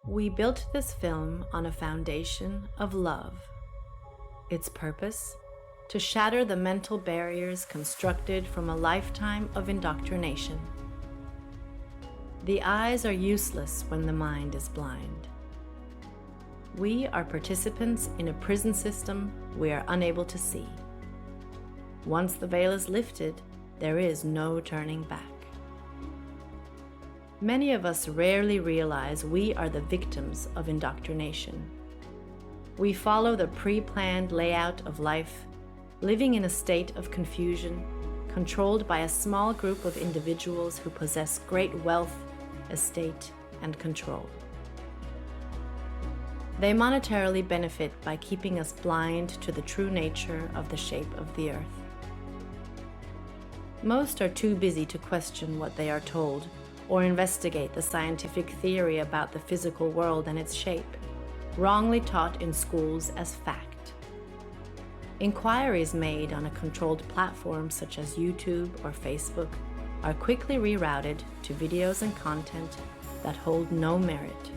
We built this film on a foundation of love. Its purpose? To shatter the mental barriers constructed from a lifetime of indoctrination. The eyes are useless when the mind is blind. We are participants in a prison system we are unable to see. Once the veil is lifted, there is no turning back. Many of us rarely realize we are the victims of indoctrination. We follow the pre-planned layout of life, living in a state of confusion, controlled by a small group of individuals who possess great wealth, estate, and control. They monetarily benefit by keeping us blind to the true nature of the shape of the earth. Most are too busy to question what they are told or investigate the scientific theory about the physical world and its shape, wrongly taught in schools as fact. Inquiries made on a controlled platform such as YouTube or Facebook are quickly rerouted to videos and content that hold no merit.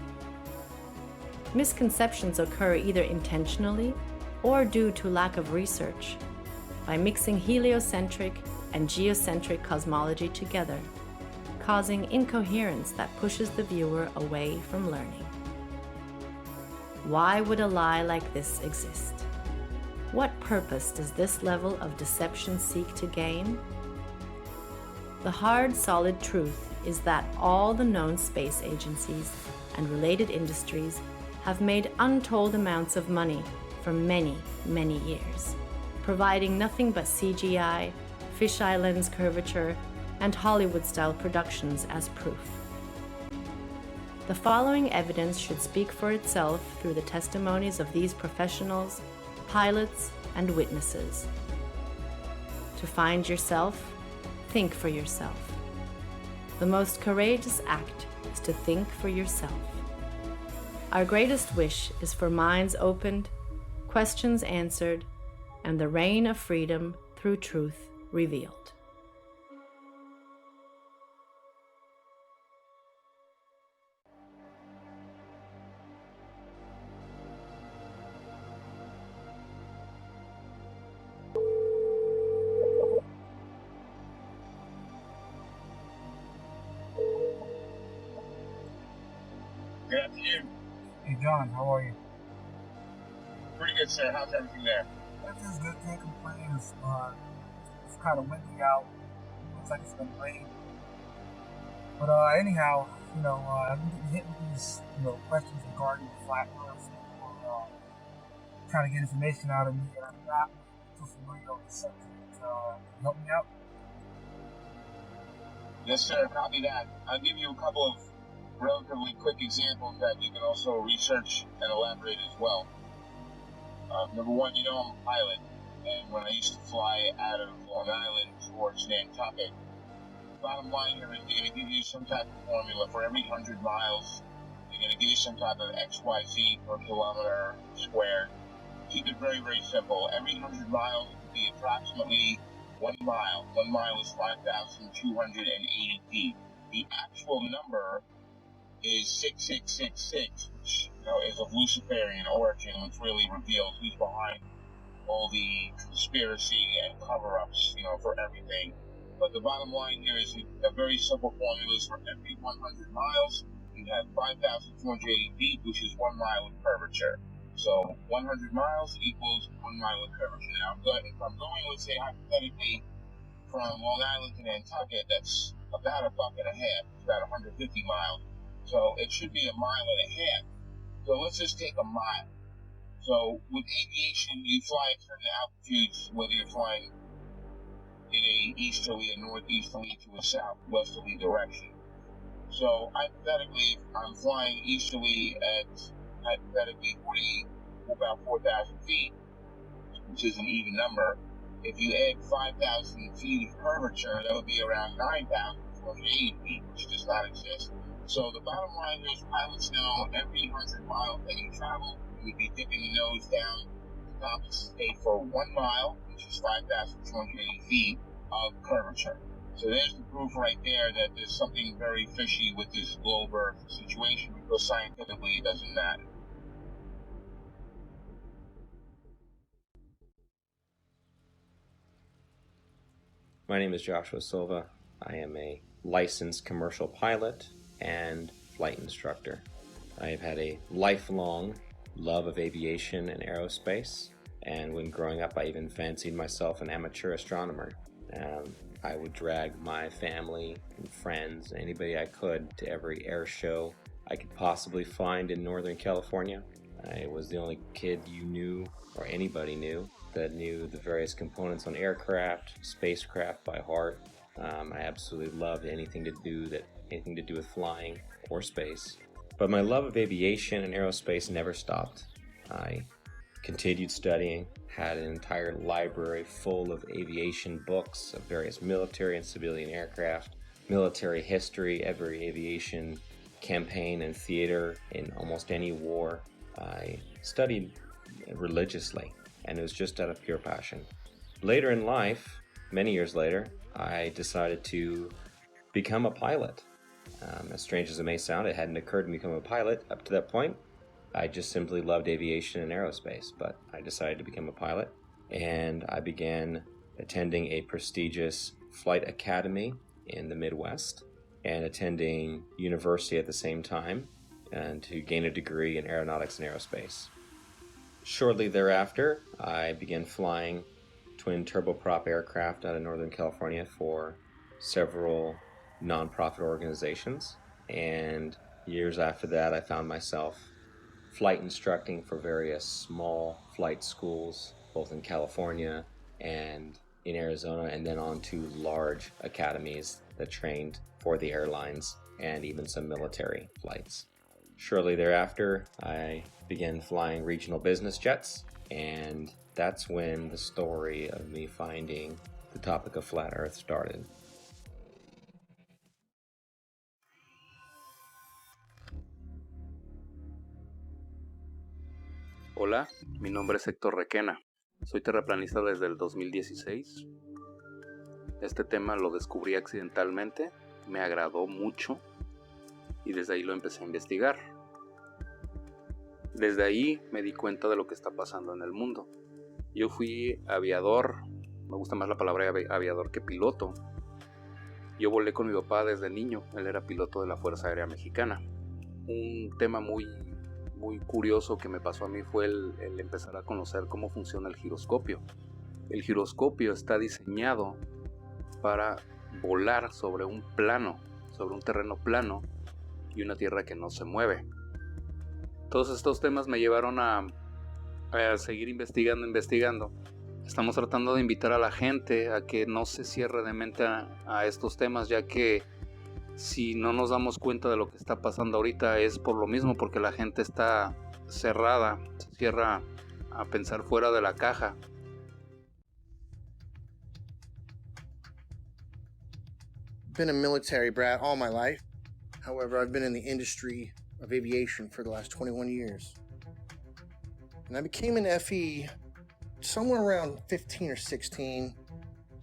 Misconceptions occur either intentionally or due to lack of research by mixing heliocentric and geocentric cosmology together, causing incoherence that pushes the viewer away from learning. Why would a lie like this exist? What purpose does this level of deception seek to gain? The hard, solid truth is that all the known space agencies and related industries have made untold amounts of money for many, many years, providing nothing but CGI, fisheye lens curvature, and Hollywood-style productions as proof. The following evidence should speak for itself through the testimonies of these professionals, pilots, and witnesses. To find yourself, think for yourself. The most courageous act is to think for yourself. Our greatest wish is for minds opened, questions answered, and the reign of freedom through truth revealed. Good afternoon. Hey John, how are you? Pretty good, sir. How's everything there? Everything's good, can't complain. It's kind of windy out. Looks like it's gonna rain. But anyhow, I've been hit with these, questions regarding the flat earth. People trying to get information out of me, and I'm not too familiar with the subject. Can you help me out? Yes, sir. Copy that. I'll give you a couple of relatively quick examples that you can also research and elaborate as well. Number one, I'm a pilot, and when I used to fly out of Long Island towards Nantucket, bottom line here is they're going to give you some type of formula for every 100 miles. They're going to give you some type of XYZ per kilometer squared. Keep it very, very simple. Every 100 miles would be approximately 1 mile. 1 mile is 5,280 feet. The actual number is 6666, which is of Luciferian origin, which really reveals who's behind all the conspiracy and cover-ups, for everything. But the bottom line here is a very simple formula is for every 100 miles, you have 5,280 feet, which is 1 mile of curvature. So 100 miles equals 1 mile of curvature. Now, if I'm going, let's say, hypothetically, from Long Island to Nantucket, that's about a buck and a half. It's about 150 miles. So it should be 1.5 miles. So let's just take a mile. So with aviation, you fly at certain altitudes, whether you're flying in a easterly, a northeasterly, to a southwesterly direction. So hypothetically, if I'm flying easterly at hypothetically about 4,000 feet, which is an even number. If you add 5,000 feet of curvature, that would be around 9,480 feet, which does not exist. So the bottom line is pilots know every 100 miles that you travel, you would be dipping the nose down to compensate for 1 mile, which is 5,280 feet of curvature. So there's the proof right there that there's something very fishy with this globe Earth situation, because scientifically it doesn't matter. My name is Joshua Silva. I am a licensed commercial pilot and flight instructor. I have had a lifelong love of aviation and aerospace, and when growing up I even fancied myself an amateur astronomer. I would drag my family and friends, anybody I could, to every air show I could possibly find in Northern California. I was the only kid you knew, or anybody knew, that knew the various components on aircraft, spacecraft by heart. I absolutely loved anything to do with flying or space. But my love of aviation and aerospace never stopped. I continued studying, had an entire library full of aviation books of various military and civilian aircraft, military history, every aviation campaign and theater in almost any war. I studied religiously, and it was just out of pure passion. Later in life, many years later, I decided to become a pilot. As strange as it may sound, it hadn't occurred to me to become a pilot up to that point. I just simply loved aviation and aerospace, but I decided to become a pilot, and I began attending a prestigious flight academy in the Midwest and attending university at the same time, and to gain a degree in aeronautics and aerospace. Shortly thereafter, I began flying twin turboprop aircraft out of Northern California for several nonprofit organizations, and years after that I found myself flight instructing for various small flight schools, both in California and in Arizona, and then on to large academies that trained for the airlines and even some military flights. Shortly thereafter, I began flying regional business jets, and that's when the story of me finding the topic of flat Earth started. Hola, mi nombre es Héctor Requena. Soy terraplanista desde el 2016. Este tema lo descubrí accidentalmente, me agradó mucho y desde ahí lo empecé a investigar. Desde ahí me di cuenta de lo que está pasando en el mundo. Yo fui aviador, me gusta más la palabra aviador que piloto. Yo volé con mi papá desde niño, él era piloto de la Fuerza Aérea Mexicana. Un tema muy curioso que me pasó a mí fue el empezar a conocer cómo funciona el giroscopio. El giroscopio está diseñado para volar sobre un plano, sobre un terreno plano y una tierra que no se mueve. Todos estos temas me llevaron a seguir investigando. Estamos tratando de invitar a la gente a que no se cierre de mente a estos temas, ya que si no nos damos cuenta de lo que está pasando ahorita es por lo mismo, porque la gente está cerrada, se cierra a pensar fuera de la caja. Been a military brat all my life. However, I've been in the industry of aviation for the last 21 years. And I became an FE somewhere around 15 or 16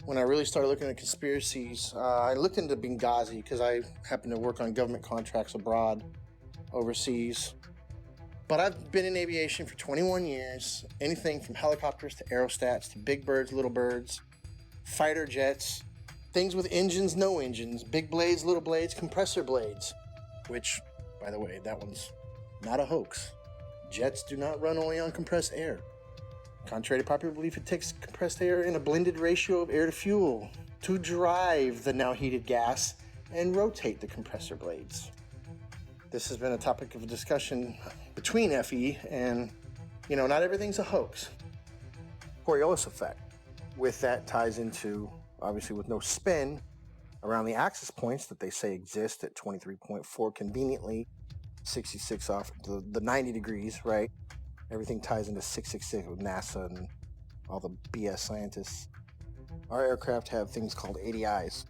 when I really started looking at conspiracies. I looked into Benghazi because I happen to work on government contracts abroad, overseas. But I've been in aviation for 21 years. Anything from helicopters to aerostats to big birds, little birds, fighter jets, things with engines, no engines, big blades, little blades, compressor blades, which, by the way, that one's not a hoax. Jets do not run only on compressed air. Contrary to popular belief, it takes compressed air in a blended ratio of air to fuel to drive the now heated gas and rotate the compressor blades. This has been a topic of discussion between FE and, not everything's a hoax. Coriolis effect. With that ties into, obviously with no spin, around the axis points that they say exist at 23.4 conveniently, 66 off the 90 degrees, right? Everything ties into 666 with NASA and all the BS scientists. Our aircraft have things called ADIs,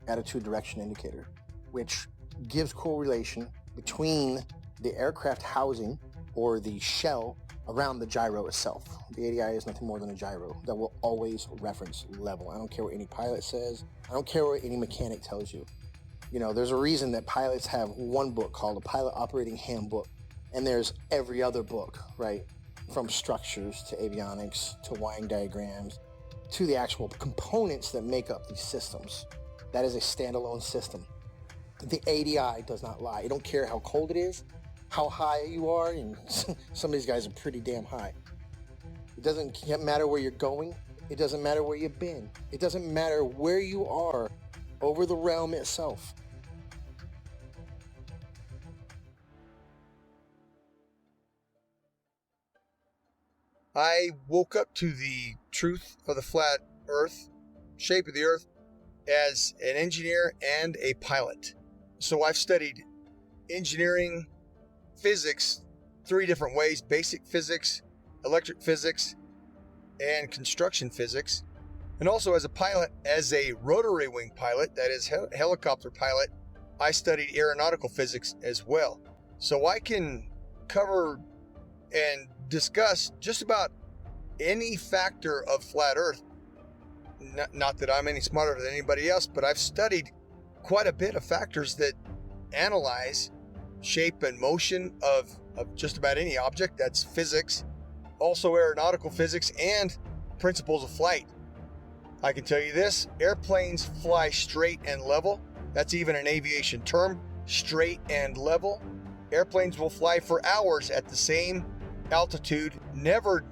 attitude direction indicator, which gives correlation between the aircraft housing or the shell around the gyro itself. The ADI is nothing more than a gyro that will always reference level. I don't care what any pilot says. I don't care what any mechanic tells you. You know, there's a reason that pilots have one book called a Pilot Operating Handbook, and there's every other book, right? From structures to avionics to wiring diagrams to the actual components that make up these systems. That is a standalone system. The ADI does not lie. You don't care how cold it is, how high you are, and some of these guys are pretty damn high. It doesn't matter where you're going. It doesn't matter where you've been. It doesn't matter where you are over the realm itself. I woke up to the truth of the flat earth, shape of the earth, as an engineer and a pilot. So I've studied engineering, physics, 3 different ways: basic physics, electric physics, and construction physics. And also as a pilot, as a rotary wing pilot, that is helicopter pilot, I studied aeronautical physics as well. So I can cover and discuss just about any factor of flat earth. Not that I'm any smarter than anybody else, but I've studied quite a bit of factors that analyze shape and motion of just about any object. That's physics, also aeronautical physics, and principles of flight. I can tell you this: airplanes fly straight and level. That's even an aviation term, straight and level. Airplanes will fly for hours at the same altitude, never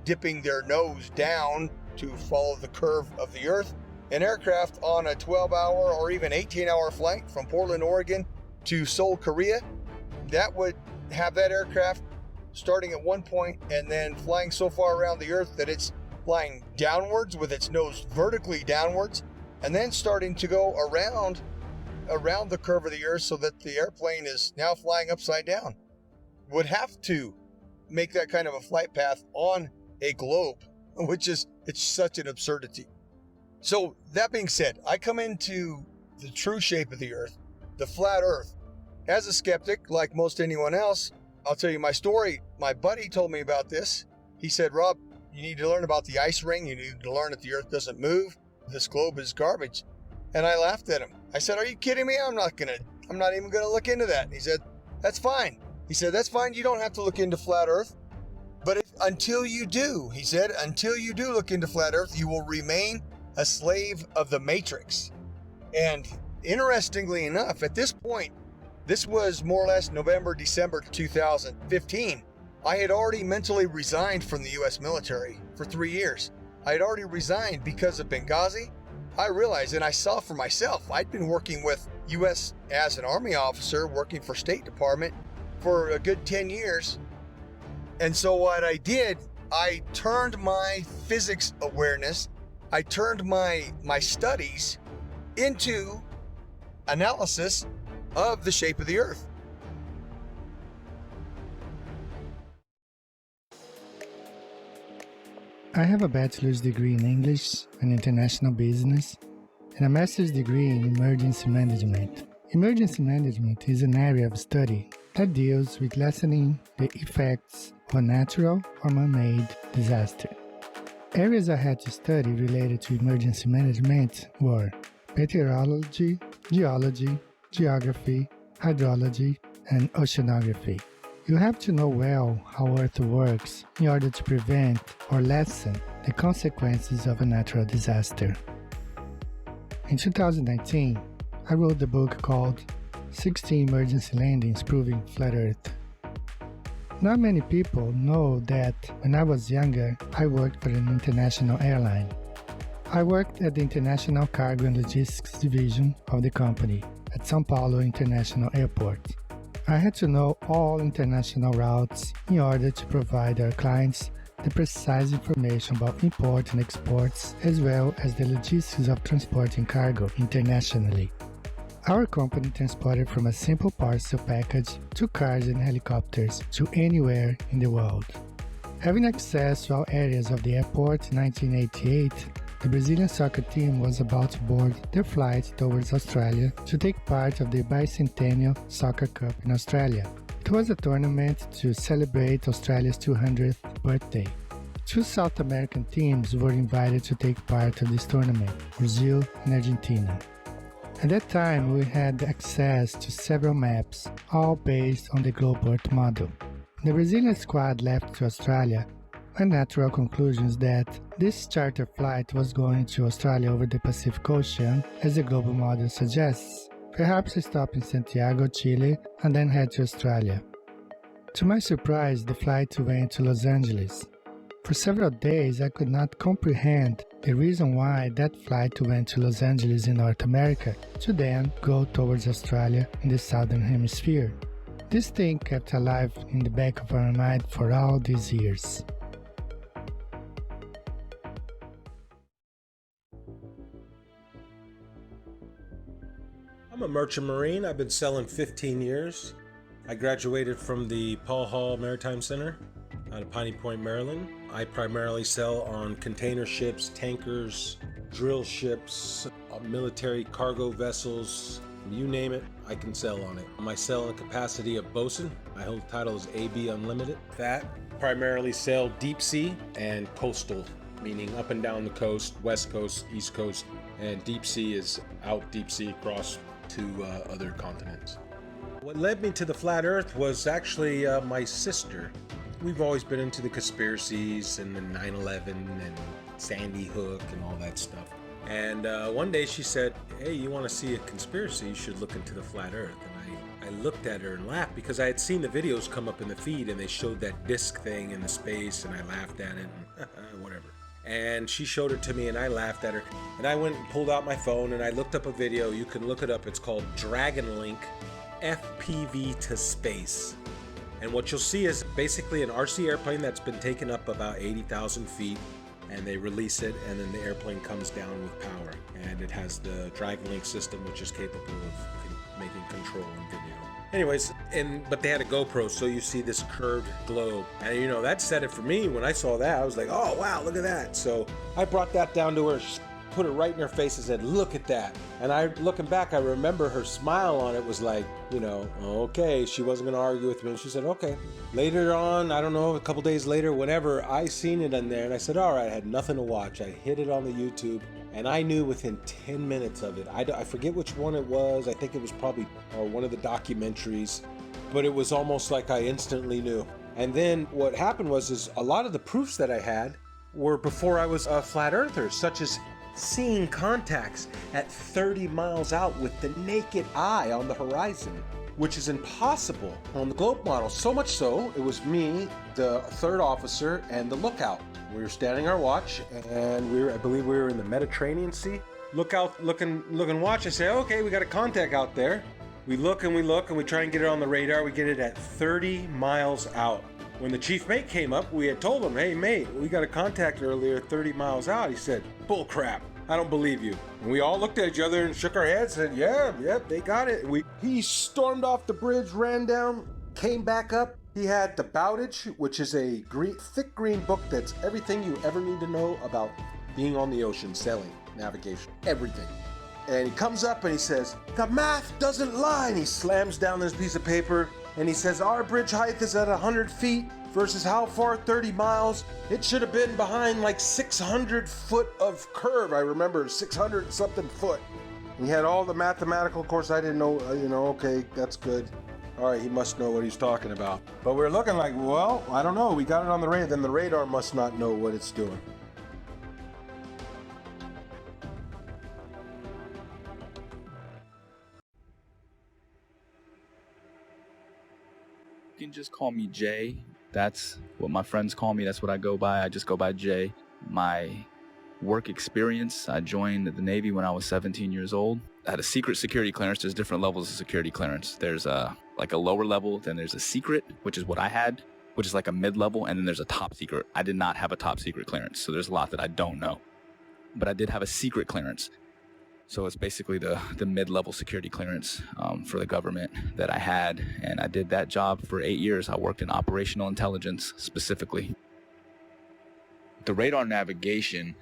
dipping their nose down to follow the curve of the earth. An aircraft on a 12-hour or even 18-hour flight from Portland, Oregon to Seoul, Korea, that would have that aircraft starting at one point and then flying so far around the earth that it's flying downwards with its nose vertically downwards, and then starting to go around the curve of the earth so that the airplane is now flying upside down. Would have to make that kind of a flight path on a globe, which is, it's such an absurdity. So that being said, I come into the true shape of the earth, the flat earth, as a skeptic, like most anyone else. I'll tell you my story. My buddy told me about this. He said, Rob, you need to learn about the ice ring. You need to learn that the earth doesn't move. This globe is garbage. And I laughed at him. I said, are you kidding me? I'm not even gonna look into that. And he said, that's fine. He said, that's fine. You don't have to look into flat earth. But until you do, he said, until you do look into flat earth, you will remain a slave of the matrix. And interestingly enough, at this point, this was more or less November, December 2015. I had already mentally resigned from the U.S. military for 3 years. I had already resigned because of Benghazi. I realized, and I saw for myself, I'd been working with U.S. as an Army officer, working for State Department for a good 10 years. And so what I did, I turned my physics awareness, I turned my studies into analysis of the shape of the earth. I have a bachelor's degree in English and International Business and a master's degree in Emergency Management. Emergency Management is an area of study that deals with lessening the effects of a natural or man-made disaster. Areas I had to study related to emergency management were meteorology, geology, geography, hydrology, and oceanography. You have to know well how Earth works in order to prevent or lessen the consequences of a natural disaster. In 2019, I wrote the book called 16 Emergency Landings Proving Flat Earth. Not many people know that when I was younger, I worked for an international airline. I worked at the International Cargo and Logistics Division of the company at São Paulo International Airport. I had to know all international routes in order to provide our clients the precise information about import and exports, as well as the logistics of transporting cargo internationally. Our company transported from a simple parcel package to cars and helicopters to anywhere in the world. Having access to all areas of the airport in 1988, the Brazilian soccer team was about to board their flight towards Australia to take part of the bicentennial Soccer Cup in Australia. It was a tournament to celebrate Australia's 200th birthday. Two South American teams were invited to take part of this tournament, Brazil and Argentina. At that time, we had access to several maps, all based on the globe Earth model. The Brazilian squad left to Australia with natural conclusions that this charter flight was going to Australia over the Pacific Ocean, as the global model suggests, perhaps a stop in Santiago, Chile, and then head to Australia. To my surprise, the flight went to Los Angeles. For several days, I could not comprehend the reason why that flight went to Los Angeles in North America to then go towards Australia in the Southern Hemisphere. This thing kept alive in the back of our mind for all these years. I'm a merchant marine. I've been sailing 15 years. I graduated from the Paul Hall Maritime Center out of Piney Point, Maryland. I primarily sail on container ships, tankers, drill ships, military cargo vessels, you name it, I can sail on it. I sail in the capacity of bosun. My whole title is AB Unlimited. That primarily sail deep sea and coastal, meaning up and down the coast, west coast, east coast, and deep sea is out deep sea across to other continents. What led me to the flat earth was actually my sister. We've always been into the conspiracies and the 9/11 and Sandy Hook and all that stuff. And one day she said, hey, you want to see a conspiracy? You should look into the flat earth. And I looked at her and laughed because I had seen the videos come up in the feed and they showed that disc thing in the space and I laughed at it and whatever. And she showed it to me and I laughed at her. And I went and pulled out my phone and I looked up a video. You can look it up. It's called Dragon Link FPV to Space. And what you'll see is basically an RC airplane that's been taken up about 80,000 feet, and they release it, and then the airplane comes down with power. And it has the Dragon Link system, which is capable of making control and video. Anyways, but they had a GoPro, so you see this curved globe. And you know, that said it for me. When I saw that, I was like, oh wow, look at that. So I brought that down to her, put it right in her face and said, look at that. And looking back, I remember her smile on it was like, you know, okay, she wasn't gonna argue with me. And she said, okay. Later on, I don't know, a couple days later, whenever I seen it in there and I said, all right, I had nothing to watch. I hit it on the YouTube and I knew within 10 minutes of it. I forget which one it was. I think it was probably one of the documentaries, but it was almost like I instantly knew. And then what happened was a lot of the proofs that I had were before I was a flat earther, such as seeing contacts at 30 miles out with the naked eye on the horizon, which is impossible on the globe model. So much so, it was me, the third officer, and the lookout. We were standing our watch, and I believe we were in the Mediterranean Sea. Look out, look and watch. I say, okay, we got a contact out there. We look and we try and get it on the radar. We get it at 30 miles out. When the chief mate came up, we had told him, hey mate, we got a contact earlier 30 miles out. He said, bull crap, I don't believe you. And we all looked at each other and shook our heads and said, yep, they got it. He stormed off the bridge, ran down, came back up. He had the Bowditch, which is a thick green book that's everything you ever need to know about being on the ocean, sailing, navigation, everything. And he comes up and he says, the math doesn't lie. And he slams down this piece of paper and he says, our bridge height is at 100 feet versus how far? 30 miles. It should have been behind like 600 foot of curve. I remember 600 something foot. He had all the mathematical, of course I didn't know, okay, that's good. All right, he must know what he's talking about. But we're looking like, well, I don't know. We got it on the radar. Then the radar must not know what it's doing. You can just call me Jay. That's what my friends call me. That's what I go by. I just go by Jay. My work experience, I joined the Navy when I was 17 years old. I had a secret security clearance. There's different levels of security clearance. There's like a lower level, then there's a secret, which is what I had, which is like a mid-level, and then there's a top secret. I did not have a top secret clearance, so there's a lot that I don't know. But I did have a secret clearance. So it's basically the mid-level security clearance for the government that I had, and I did that job for 8 years. I worked in operational intelligence specifically. The radar navigation,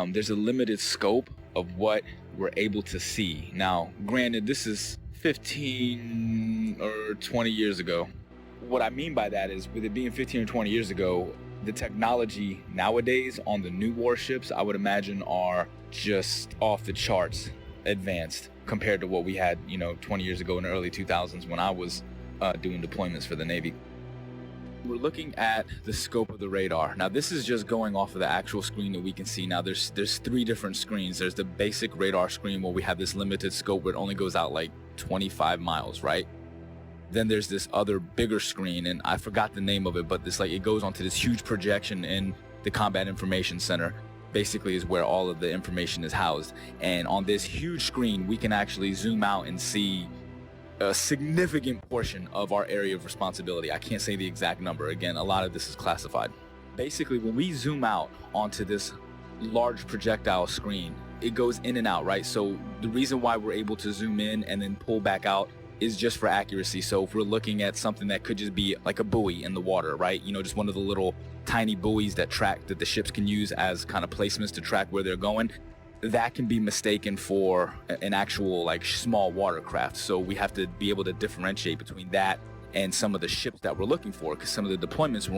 there's a limited scope of what we're able to see. Now, granted, this is 15 or 20 years ago. what I mean by that is, with it being 15 or 20 years ago, the technology nowadays on the new warships, I would imagine, are just off the charts advanced compared to what we had, 20 years ago in the early 2000s when I was doing deployments for the Navy. We're looking at the scope of the radar. Now, this is just going off of the actual screen that we can see. Now, there's 3 different screens. There's the basic radar screen where we have this limited scope where it only goes out like 25 miles, right? Then there's this other bigger screen, and I forgot the name of it, but it goes onto this huge projection in the Combat Information Center. Basically is where all of the information is housed. And on this huge screen, we can actually zoom out and see a significant portion of our area of responsibility. I can't say the exact number. Again, a lot of this is classified. Basically, when we zoom out onto this large projectile screen, it goes in and out, right? So the reason why we're able to zoom in and then pull back out is just for accuracy. So if we're looking at something that could just be like a buoy in the water, right? Just one of the little tiny buoys that the ships can use as kind of placements to track where they're going, that can be mistaken for an actual small watercraft. So we have to be able to differentiate between that and some of the ships that we're looking for, because some of the deployments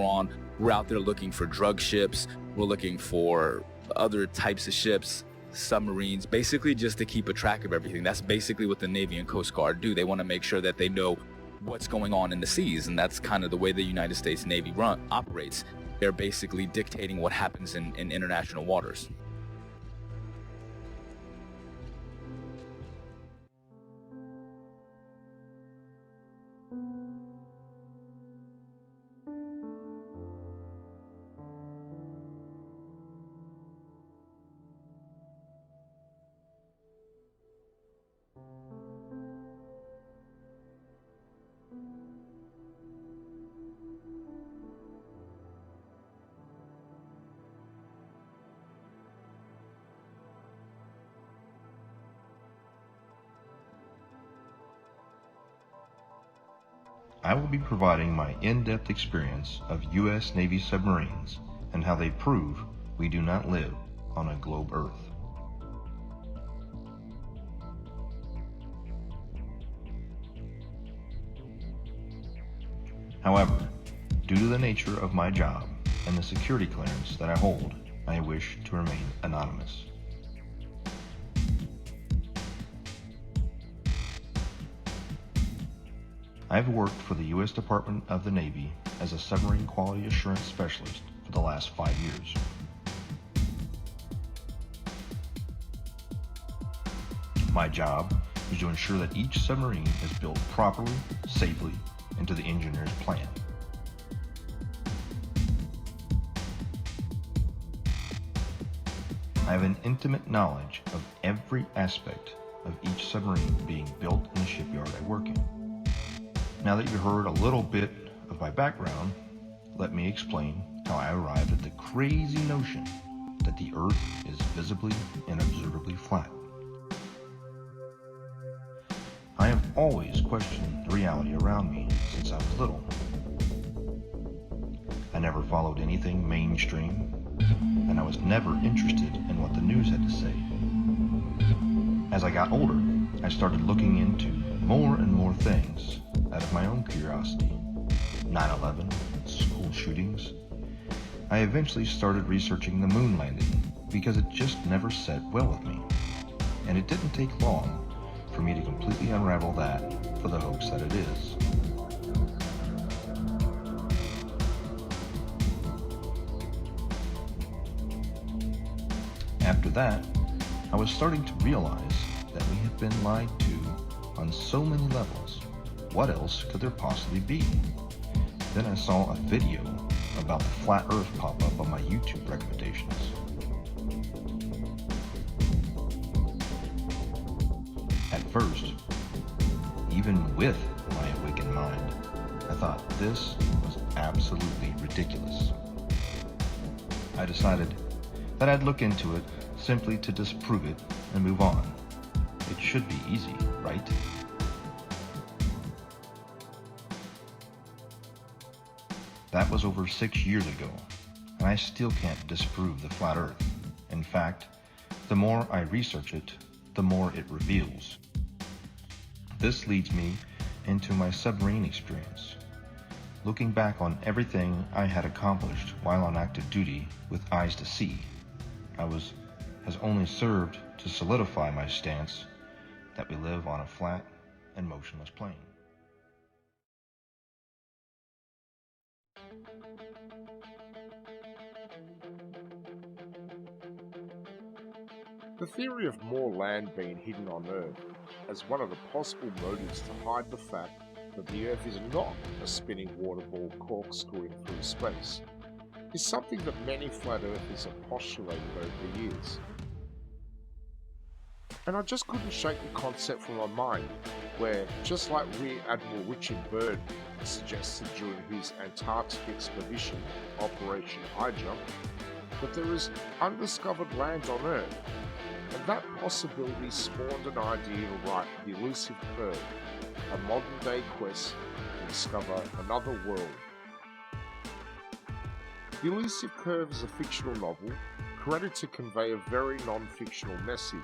we're out there looking for drug ships, we're looking for other types of ships, submarines, basically just to keep a track of everything. That's basically what the Navy and Coast Guard do. They want to make sure that they know what's going on in the seas, and that's kind of the way the United States Navy operates. They're basically dictating what happens in international waters. I will be providing my in-depth experience of U.S. Navy submarines and how they prove we do not live on a globe Earth. However, due to the nature of my job and the security clearance that I hold, I wish to remain anonymous. I've worked for the U.S. Department of the Navy as a submarine quality assurance specialist for the last 5 years. My job is to ensure that each submarine is built properly, safely, and to the engineer's plan. I have an intimate knowledge of every aspect of each submarine being built in the shipyard I work in. Now that you've heard a little bit of my background, let me explain how I arrived at the crazy notion that the Earth is visibly and observably flat. I have always questioned the reality around me since I was little. I never followed anything mainstream, and I was never interested in what the news had to say. As I got older, I started looking into more and more things out of my own curiosity. 9/11, school shootings. I eventually started researching the moon landing because it just never set well with me. And it didn't take long for me to completely unravel that for the hoax that it is. After that, I was starting to realize that we have been lied to on so many levels. What else could there possibly be? Then I saw a video about the flat Earth pop up on my YouTube recommendations. At first, even with my awakened mind, I thought this was absolutely ridiculous. I decided that I'd look into it simply to disprove it and move on. It should be easy, right? That was over 6 years ago, and I still can't disprove the flat Earth. In fact, the more I research it, the more it reveals. This leads me into my submarine experience. looking back on everything I had accomplished while on active duty with eyes to see, has only served to solidify my stance that we live on a flat and motionless plane. The theory of more land being hidden on Earth as one of the possible motives to hide the fact that the Earth is not a spinning water ball corkscrewing through space is something that many flat earthers have postulated over the years. And I just couldn't shake the concept from my mind, where, just like Rear Admiral Richard Byrd suggested during his Antarctic expedition, Operation High Jump, that there is undiscovered land on Earth, and that possibility spawned an idea to write The Elusive Curve, a modern-day quest to discover another world. The Elusive Curve is a fictional novel created to convey a very non-fictional message,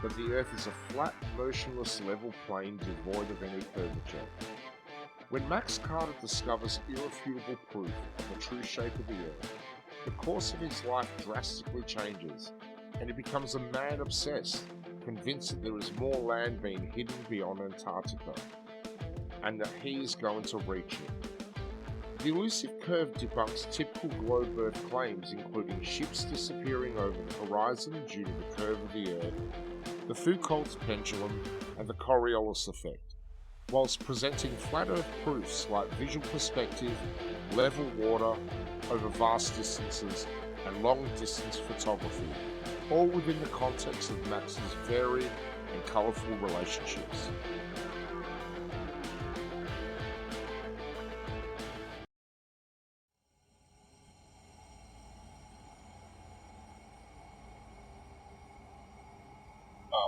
that the Earth is a flat, motionless level plane devoid of any curvature. When Max Carter discovers irrefutable proof of the true shape of the Earth, the course of his life drastically changes, and he becomes a man obsessed, convinced that there is more land being hidden beyond Antarctica, and that he is going to reach it. The Elusive Curve debunks typical globe Earth claims, including ships disappearing over the horizon due to the curve of the Earth, the Foucault's pendulum, and the Coriolis effect, whilst presenting flat Earth proofs like visual perspective, level water over vast distances, and long-distance photography, all within the context of Max's varied and colourful relationships.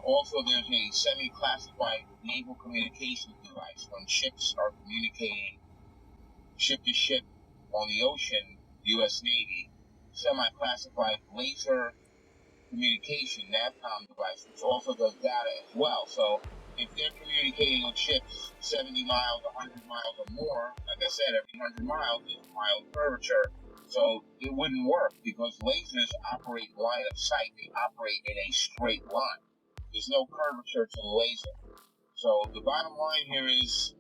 Also, there's a semi-classified naval communications device when ships are communicating ship to ship on the ocean, U.S. Navy, semi-classified laser communication NAVCOM device, which also does data as well. So if they're communicating with ships 70 miles, 100 miles or more, like I said, every 100 miles is a mile of curvature. So it wouldn't work because lasers operate line of sight. They operate in a straight line. There's no curvature to the laser. So the bottom line here is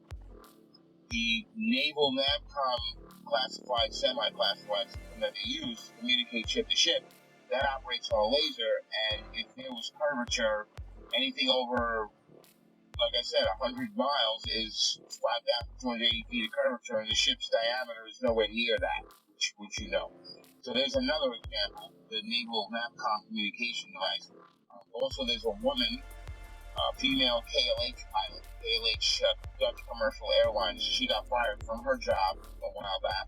the naval NAVCOM classified, semi-classified system that they use to communicate ship to ship, that operates on a laser, and if there was curvature, anything over, like I said, 100 miles is 5,280 feet of curvature, and the ship's diameter is nowhere near that, which you know. So there's another example, the naval NAVCOM communication device. Also, there's a woman, female KLH pilot, Dutch Commercial Airlines. She got fired from her job a while back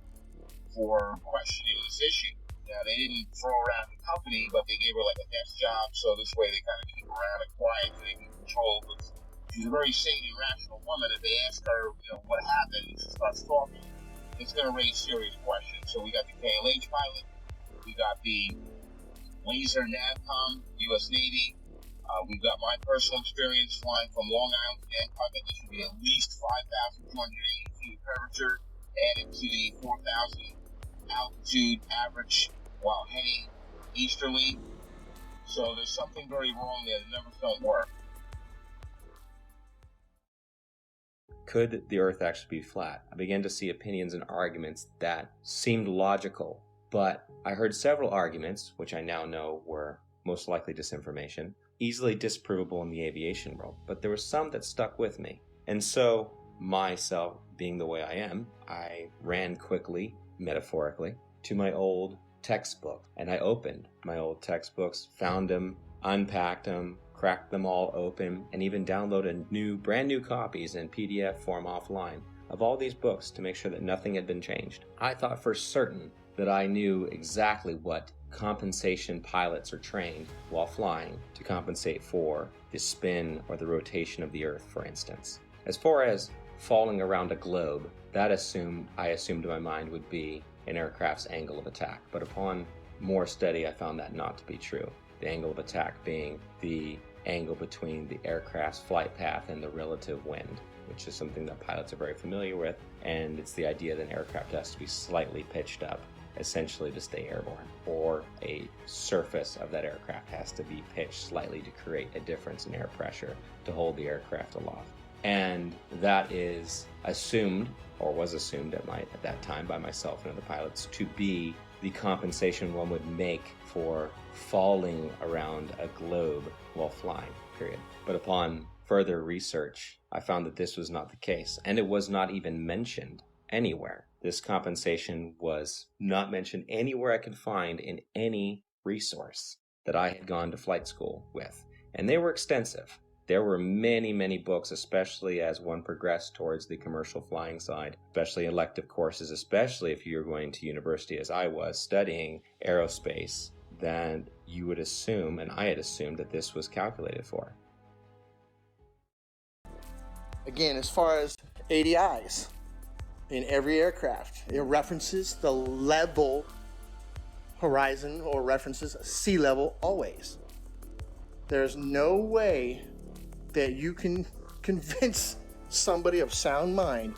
for questioning this issue. Now, they didn't throw her out of the company, but they gave her like a desk job, so this way they kind of keep her around and quiet so they can control. But she's a very sane and rational woman. If they ask her, what happened, and she starts talking, it's going to raise serious questions. So we got the KLH pilot, we got the laser NAVCOM, U.S. Navy. We've got my personal experience flying from Long Island to Bangkok. There should be at least 5,280 feet of curvature added to the 4,000 altitude average while heading easterly. So there's something very wrong there. The numbers don't work. Could the Earth actually be flat? I began to see opinions and arguments that seemed logical, but I heard several arguments, which I now know were most likely disinformation, easily disprovable in the aviation world, but there were some that stuck with me. And so, myself being the way I am, I ran quickly, metaphorically, to my old textbook. And I opened my old textbooks, found them, unpacked them, cracked them all open, and even downloaded brand new copies in PDF form offline of all these books to make sure that nothing had been changed. I thought for certain that I knew exactly what compensation pilots are trained while flying to compensate for the spin or the rotation of the Earth, for instance. As far as falling around a globe, that I assumed in my mind would be an aircraft's angle of attack. But upon more study, I found that not to be true. The angle of attack being the angle between the aircraft's flight path and the relative wind. which is something that pilots are very familiar with, and it's the idea that an aircraft has to be slightly pitched up, essentially to stay airborne, or a surface of that aircraft has to be pitched slightly to create a difference in air pressure to hold the aircraft aloft. And that is assumed, or was assumed at that time by myself and other pilots, to be the compensation one would make for falling around a globe while flying, period. But upon further research, I found that this was not the case, and it was not even mentioned anywhere. This compensation was not mentioned anywhere I could find in any resource that I had gone to flight school with. And they were extensive. There were many, many books, especially as one progressed towards the commercial flying side, especially elective courses, especially if you're going to university as I was studying aerospace, that you would assume, and I had assumed, that this was calculated for. Again, as far as ADIs, in every aircraft, it references the level horizon or references sea level always. There's no way that you can convince somebody of sound mind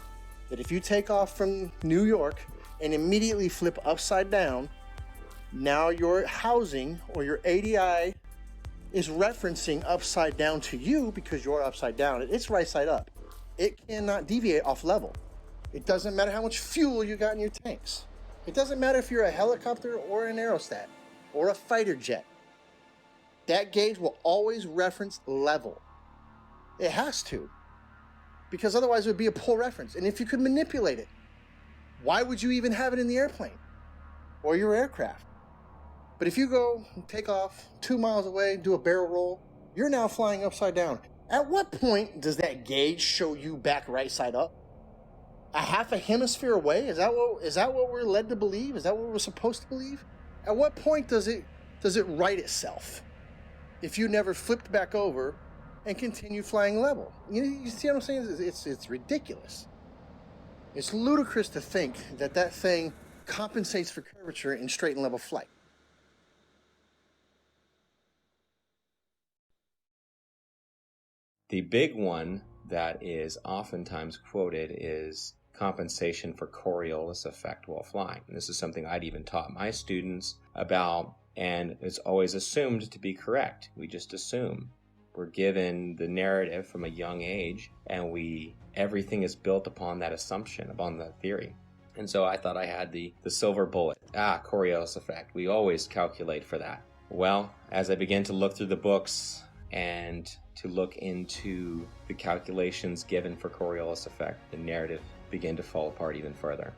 that if you take off from New York and immediately flip upside down, now your housing or your ADI is referencing upside down to you because you're upside down. It's right side up. It cannot deviate off level. It doesn't matter how much fuel you got in your tanks. It doesn't matter if you're a helicopter or an aerostat or a fighter jet. That gauge will always reference level. It has to, because otherwise it would be a poor reference. And if you could manipulate it, why would you even have it in the airplane or your aircraft? But if you go take off 2 miles away, do a barrel roll, you're now flying upside down. At what point does that gauge show you back right side up? A half a hemisphere away? Is that what we're led to believe? Is that what we're supposed to believe? At what point does it right itself if you never flipped back over and continue flying level? You see what I'm saying? It's ridiculous. It's ludicrous to think that thing compensates for curvature in straight and level flight. The big one that is oftentimes quoted is compensation for Coriolis effect while flying. And this is something I'd even taught my students about, and it's always assumed to be correct. We just assume. We're given the narrative from a young age, and everything is built upon that assumption, upon that theory. And so I thought I had the silver bullet. Coriolis effect. We always calculate for that. Well, as I began to look through the books and to look into the calculations given for Coriolis effect, the narrative began to fall apart even further.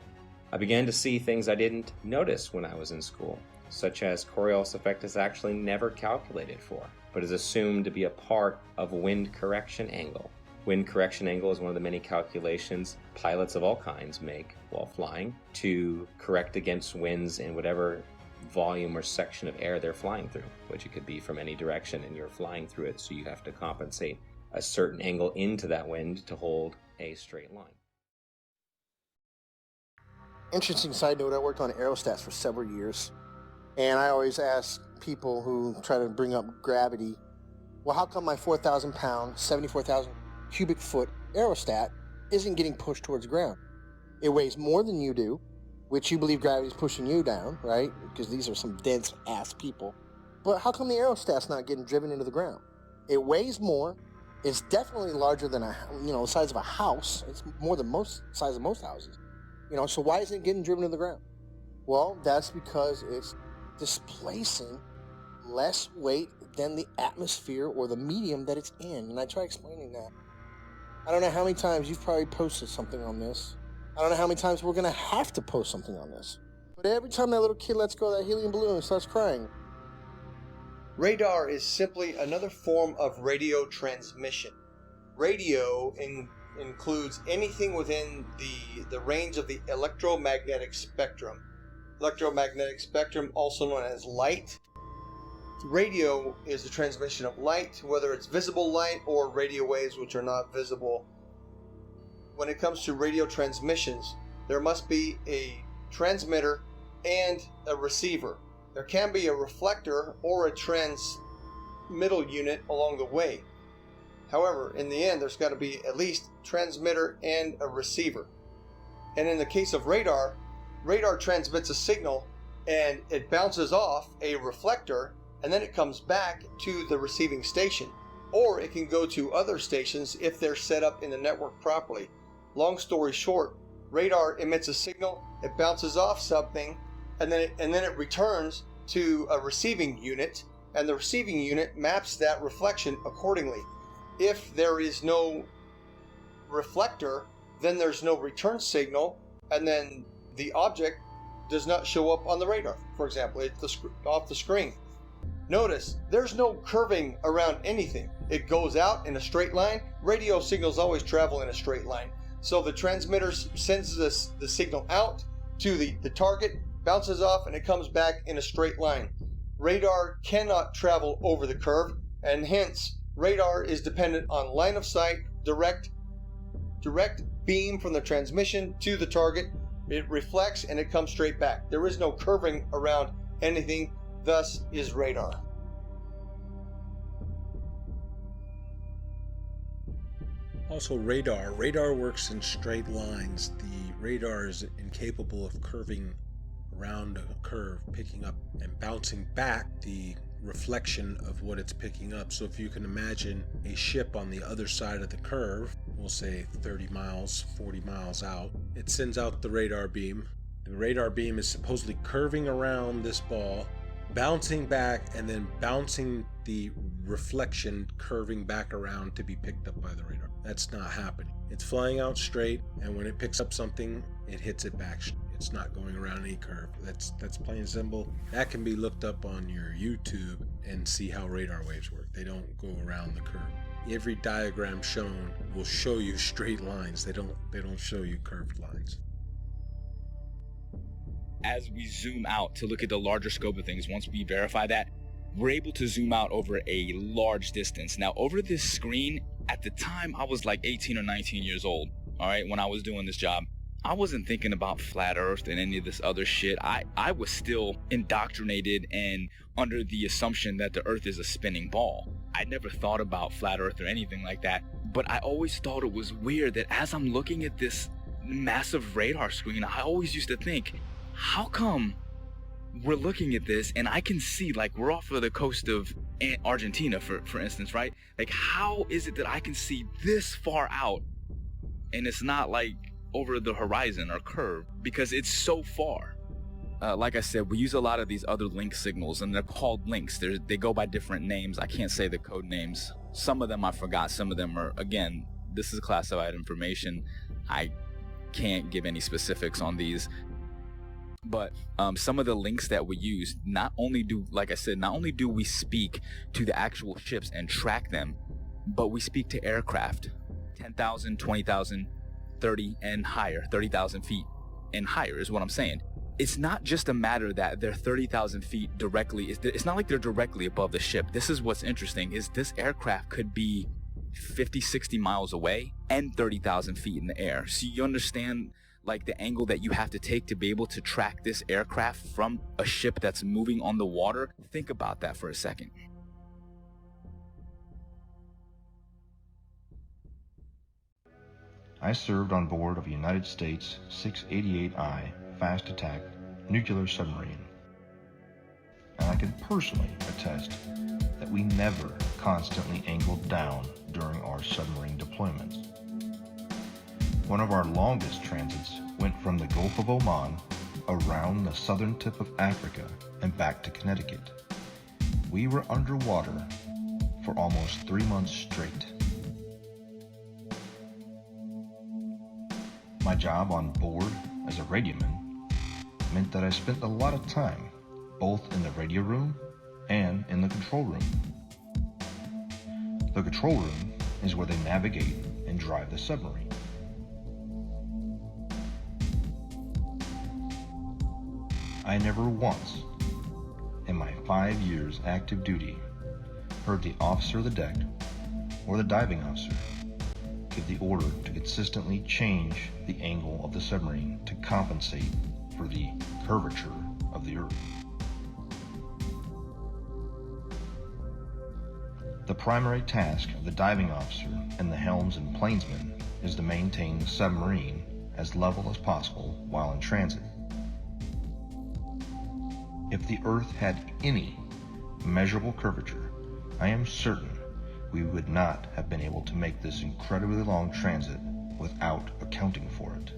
I began to see things I didn't notice when I was in school, such as Coriolis effect is actually never calculated for, but is assumed to be a part of wind correction angle. Wind correction angle is one of the many calculations pilots of all kinds make while flying to correct against winds in whatever volume or section of air they're flying through, which it could be from any direction, and you're flying through it, so you have to compensate a certain angle into that wind to hold a straight line. Interesting side note, I worked on aerostats for several years, and I always ask people who try to bring up gravity, well, how come my 4,000 pound, 74,000 cubic foot aerostat isn't getting pushed towards the ground? It weighs more than you do, which you believe gravity is pushing you down, right? Because these are some dense ass people. But how come the aerostat's not getting driven into the ground? It weighs more. It's definitely larger than the size of a house. It's more than size of most houses. So why isn't it getting driven to the ground? Well, that's because it's displacing less weight than the atmosphere or the medium that it's in. And I try explaining that. I don't know how many times you've probably posted something on this. I don't know how many times we're going to have to post something on this. But every time that little kid lets go of that helium balloon and starts crying. Radar is simply another form of radio transmission. Radio includes anything within the range of the electromagnetic spectrum. Electromagnetic spectrum, also known as light. Radio is the transmission of light, whether it's visible light or radio waves which are not visible. When it comes to radio transmissions, there must be a transmitter and a receiver. There can be a reflector or a transmittal unit along the way. However, in the end, there's got to be at least transmitter and a receiver. And in the case of radar, radar transmits a signal and it bounces off a reflector, and then it comes back to the receiving station. Or it can go to other stations if they're set up in the network properly. Long story short, radar emits a signal, it bounces off something, and then it returns to a receiving unit, and the receiving unit maps that reflection accordingly. If there is no reflector, then there's no return signal, and then the object does not show up on the radar. For example, it's off the screen. Notice, there's no curving around anything. It goes out in a straight line. Radio signals always travel in a straight line. So the transmitter sends the signal out to the target, bounces off, and it comes back in a straight line. Radar cannot travel over the curve, and hence radar is dependent on line of sight, direct beam from the transmission to the target. It reflects and it comes straight back. There is no curving around anything, thus is radar. Also, radar works in straight lines. The radar is incapable of curving around a curve, picking up and bouncing back the reflection of what it's picking up. So if you can imagine a ship on the other side of the curve, we'll say 30 miles, 40 miles out, it sends out the radar beam. The radar beam is supposedly curving around this ball, bouncing back, and then bouncing the reflection, curving back around to be picked up by the radar. That's not happening. It's flying out straight, and when it picks up something, it hits it back. It's not going around any curve. That's plain and simple. That can be looked up on your YouTube and see how radar waves work. They don't go around the curve. Every diagram shown will show you straight lines. They don't show you curved lines. As we zoom out to look at the larger scope of things, once we verify that, we're able to zoom out over a large distance. Now, over this screen, at the time, I was like 18 or 19 years old, all right, when I was doing this job. I wasn't thinking about flat earth and any of this other shit. I was still indoctrinated and under the assumption that the earth is a spinning ball. I never thought about flat earth or anything like that, but I always thought it was weird that as I'm looking at this massive radar screen, I always used to think, how come we're looking at this and I can see, like, we're off of the coast of Argentina, for instance, right? Like, how is it that I can see this far out and it's not like over the horizon or curve, because it's so far? Like I said, we use a lot of these other link signals, and they're called links. They go by different names. I can't say the code names. Some of them I forgot. Some of them are, again, this is classified information. I can't give any specifics on these. But some of the links that we use, not only do we speak to the actual ships and track them, but we speak to aircraft, 10,000, 20,000, 30 and higher, 30,000 feet and higher is what I'm saying. It's not just a matter that they're 30,000 feet directly. It's not like they're directly above the ship. This is what's interesting, is this aircraft could be 50, 60 miles away and 30,000 feet in the air. So you understand, like, the angle that you have to take to be able to track this aircraft from a ship that's moving on the water. Think about that for a second. I served on board of a United States 688I fast attack nuclear submarine, and I can personally attest that we never constantly angled down during our submarine deployments. One of our longest transits went from the Gulf of Oman around the southern tip of Africa and back to Connecticut. We were underwater for almost 3 months straight. My job on board as a radioman meant that I spent a lot of time both in the radio room and in the control room. The control room is where they navigate and drive the submarine. I never once, in my 5 years active duty, heard the officer of the deck or the diving officer give the order to consistently change the angle of the submarine to compensate for the curvature of the Earth. The primary task of the diving officer and the helms and plainsman is to maintain the submarine as level as possible while in transit. If the Earth had any measurable curvature, I am certain we would not have been able to make this incredibly long transit without accounting for it.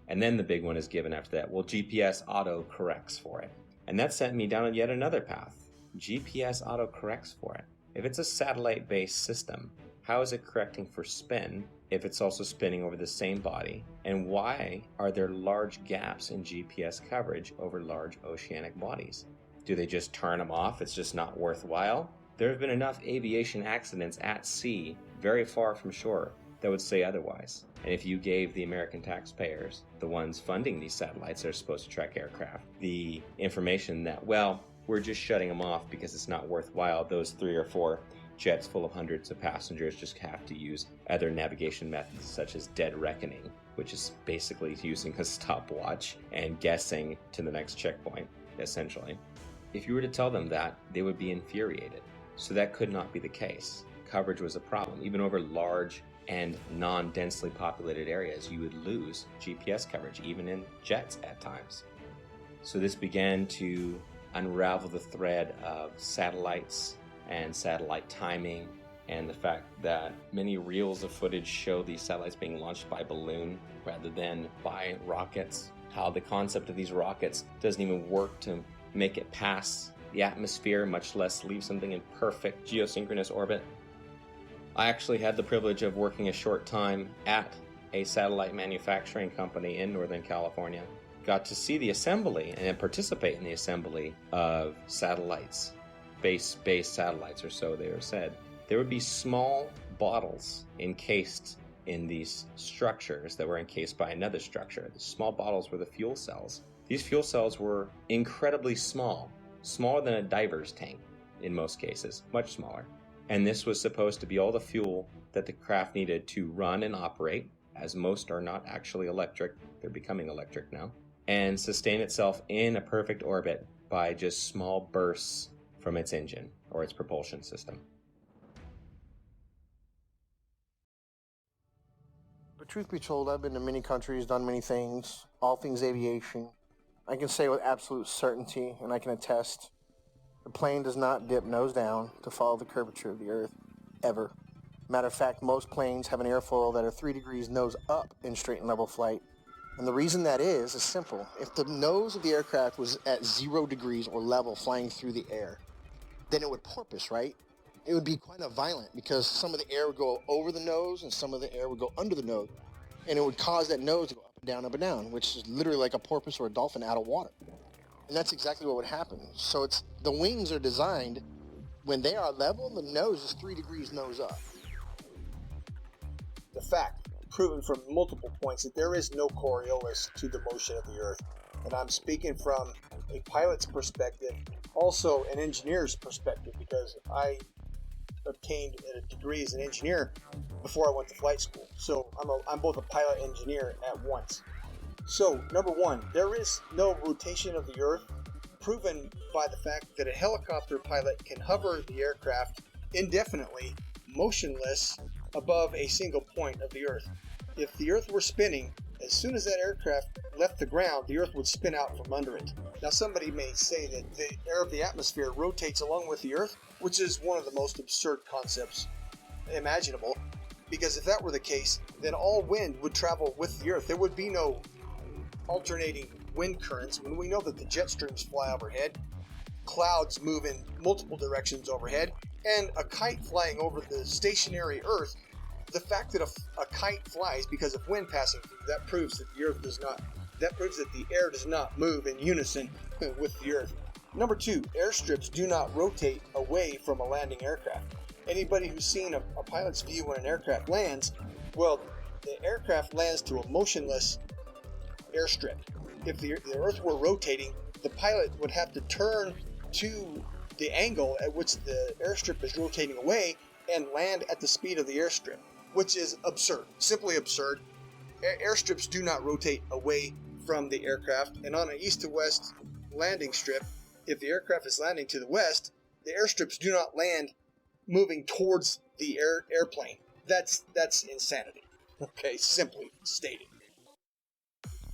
And then the big one is given after that. Well, GPS auto corrects for it. And that sent me down yet another path. GPS auto corrects for it. If it's a satellite-based system, how is it correcting for spin if it's also spinning over the same body? And why are there large gaps in GPS coverage over large oceanic bodies? Do they just turn them off? It's just not worthwhile? There have been enough aviation accidents at sea, very far from shore, that would say otherwise. And if you gave the American taxpayers, the ones funding these satellites that are supposed to track aircraft, the information that, well, we're just shutting them off because it's not worthwhile, those 3 or 4 jets full of hundreds of passengers just have to use other navigation methods such as dead reckoning, which is basically using a stopwatch and guessing to the next checkpoint, essentially. If you were to tell them that, they would be infuriated. So that could not be the case. Coverage was a problem. Even over large and non-densely populated areas, you would lose GPS coverage, even in jets at times. So this began to unravel the thread of satellites and satellite timing, and the fact that many reels of footage show these satellites being launched by balloon rather than by rockets. How the concept of these rockets doesn't even work to make it past the atmosphere, much less leave something in perfect geosynchronous orbit. I actually had the privilege of working a short time at a satellite manufacturing company in Northern California. Got to see the assembly and participate in the assembly of satellites, space-based satellites, or so they were said. There would be small bottles encased in these structures that were encased by another structure. The small bottles were the fuel cells. These fuel cells were incredibly small, smaller than a diver's tank in most cases, much smaller. And this was supposed to be all the fuel that the craft needed to run and operate, as most are not actually electric, they're becoming electric now, and sustain itself in a perfect orbit by just small bursts from its engine or its propulsion system. But truth be told, I've been to many countries, done many things, all things aviation. I can say with absolute certainty, and I can attest, the plane does not dip nose down to follow the curvature of the Earth, ever. Matter of fact, most planes have an airfoil that are 3 degrees nose up in straight and level flight. And the reason that is simple. If the nose of the aircraft was at 0 degrees or level flying through the air, then it would porpoise, right? It would be quite violent because some of the air would go over the nose and some of the air would go under the nose. And it would cause that nose to go up and down, which is literally like a porpoise or a dolphin out of water. And that's exactly what would happen. So the wings are designed, when they are level, the nose is 3 degrees nose up. The fact, proven from multiple points, that there is no Coriolis to the motion of the Earth. And I'm speaking from a pilot's perspective, also an engineer's perspective, because I obtained a degree as an engineer before I went to flight school. So I'm both a pilot and engineer at once. So, number one, there is no rotation of the Earth, proven by the fact that a helicopter pilot can hover the aircraft indefinitely, motionless, above a single point of the Earth. If the Earth were spinning, as soon as that aircraft left the ground, the Earth would spin out from under it. Now, somebody may say that the air of the atmosphere rotates along with the Earth, which is one of the most absurd concepts imaginable, because if that were the case, then all wind would travel with the Earth. There would be no alternating wind currents when we know that the jet streams fly overhead, clouds move in multiple directions overhead, and a kite flying over the stationary Earth. The fact that a kite flies because of wind passing through, that proves that the Earth does not. That proves that the air does not move in unison with the Earth. Number two, airstrips do not rotate away from a landing aircraft. Anybody who's seen a pilot's view when an aircraft lands, well, the aircraft lands to a motionless airstrip. If the Earth were rotating, the pilot would have to turn to the angle at which the airstrip is rotating away and land at the speed of the airstrip, which is absurd, simply absurd. Airstrips do not rotate away from the aircraft, and on an east to west landing strip, if the aircraft is landing to the west, the airstrips do not land moving towards the airplane. That's insanity. Okay, simply stated.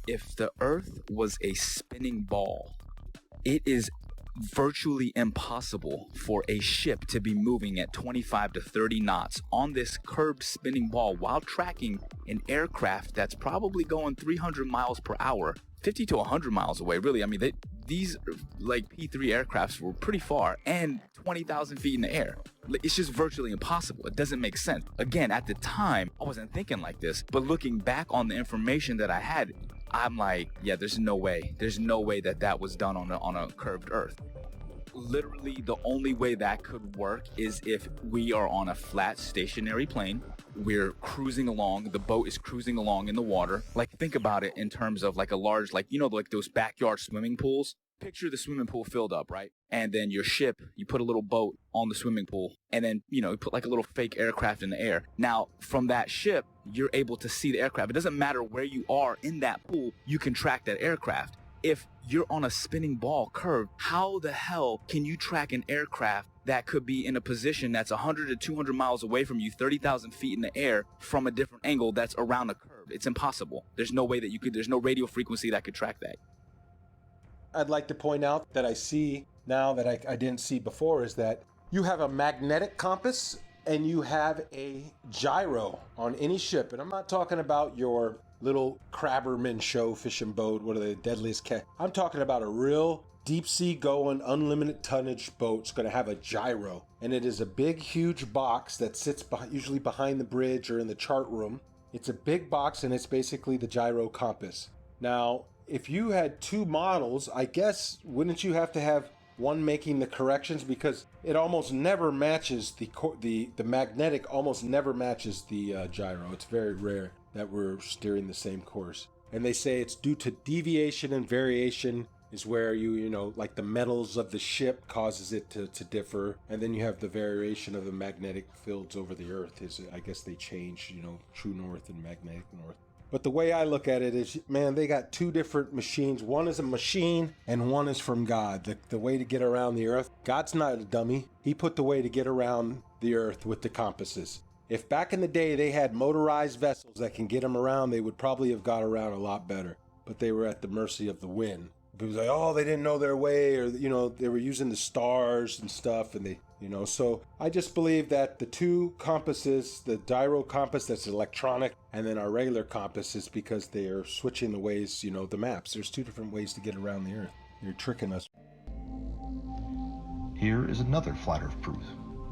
If the Earth was a spinning ball, it is virtually impossible for a ship to be moving at 25 to 30 knots on this curved spinning ball while tracking an aircraft that's probably going 300 miles per hour, 50 to 100 miles away. Really, I mean, these like P3 aircrafts were pretty far and 20,000 feet in the air. It's just virtually impossible. It doesn't make sense. Again, at the time, I wasn't thinking like this, but looking back on the information that I had, I'm like, yeah, there's no way. There's no way that was done on a curved Earth. Literally, the only way that could work is if we are on a flat, stationary plane. We're cruising along. The boat is cruising along in the water. Like, think about it in terms of like a large, like, you know, like those backyard swimming pools. Picture the swimming pool filled up, right? And then your ship, you put a little boat on the swimming pool, and then, you know, you put like a little fake aircraft in the air. Now, from that ship, you're able to see the aircraft. It doesn't matter where you are in that pool, you can track that aircraft. If you're on a spinning ball curve, how the hell can you track an aircraft that could be in a position that's 100 to 200 miles away from you, 30,000 feet in the air from a different angle that's around a curve? It's impossible. There's no way that you could, there's no radio frequency that could track that. I'd like to point out that I see now that I didn't see before is that you have a magnetic compass and you have a gyro on any ship. And I'm not talking about your little Crabberman show fishing boat, what are they, deadliest cat. I'm talking about a real deep sea going, unlimited tonnage boat. It's going to have a gyro. And it is a big, huge box that sits usually behind the bridge or in the chart room. It's a big box and it's basically the gyro compass. Now, if you had two models, I guess, wouldn't you have to have one making the corrections, because it almost never matches the magnetic almost never matches the gyro. It's very rare that we're steering the same course. And they say it's due to deviation and variation is where you know, like the metals of the ship causes it to differ. And then you have the variation of the magnetic fields over the earth is, I guess they change, you know, true north and magnetic north. But the way I look at it is, man, they got two different machines. One is a machine and one is from God. The way to get around the earth. God's not a dummy. He put the way to get around the earth with the compasses. If back in the day they had motorized vessels that can get them around, they would probably have got around a lot better. But they were at the mercy of the wind. It was like, oh, they didn't know their way, or, you know, they were using the stars and stuff, and they, you know, so I just believe that the two compasses, the gyro compass that's electronic, and then our regular compass is because they are switching the ways, you know, the maps. There's two different ways to get around the earth. You're tricking us. Here is another flat earth proof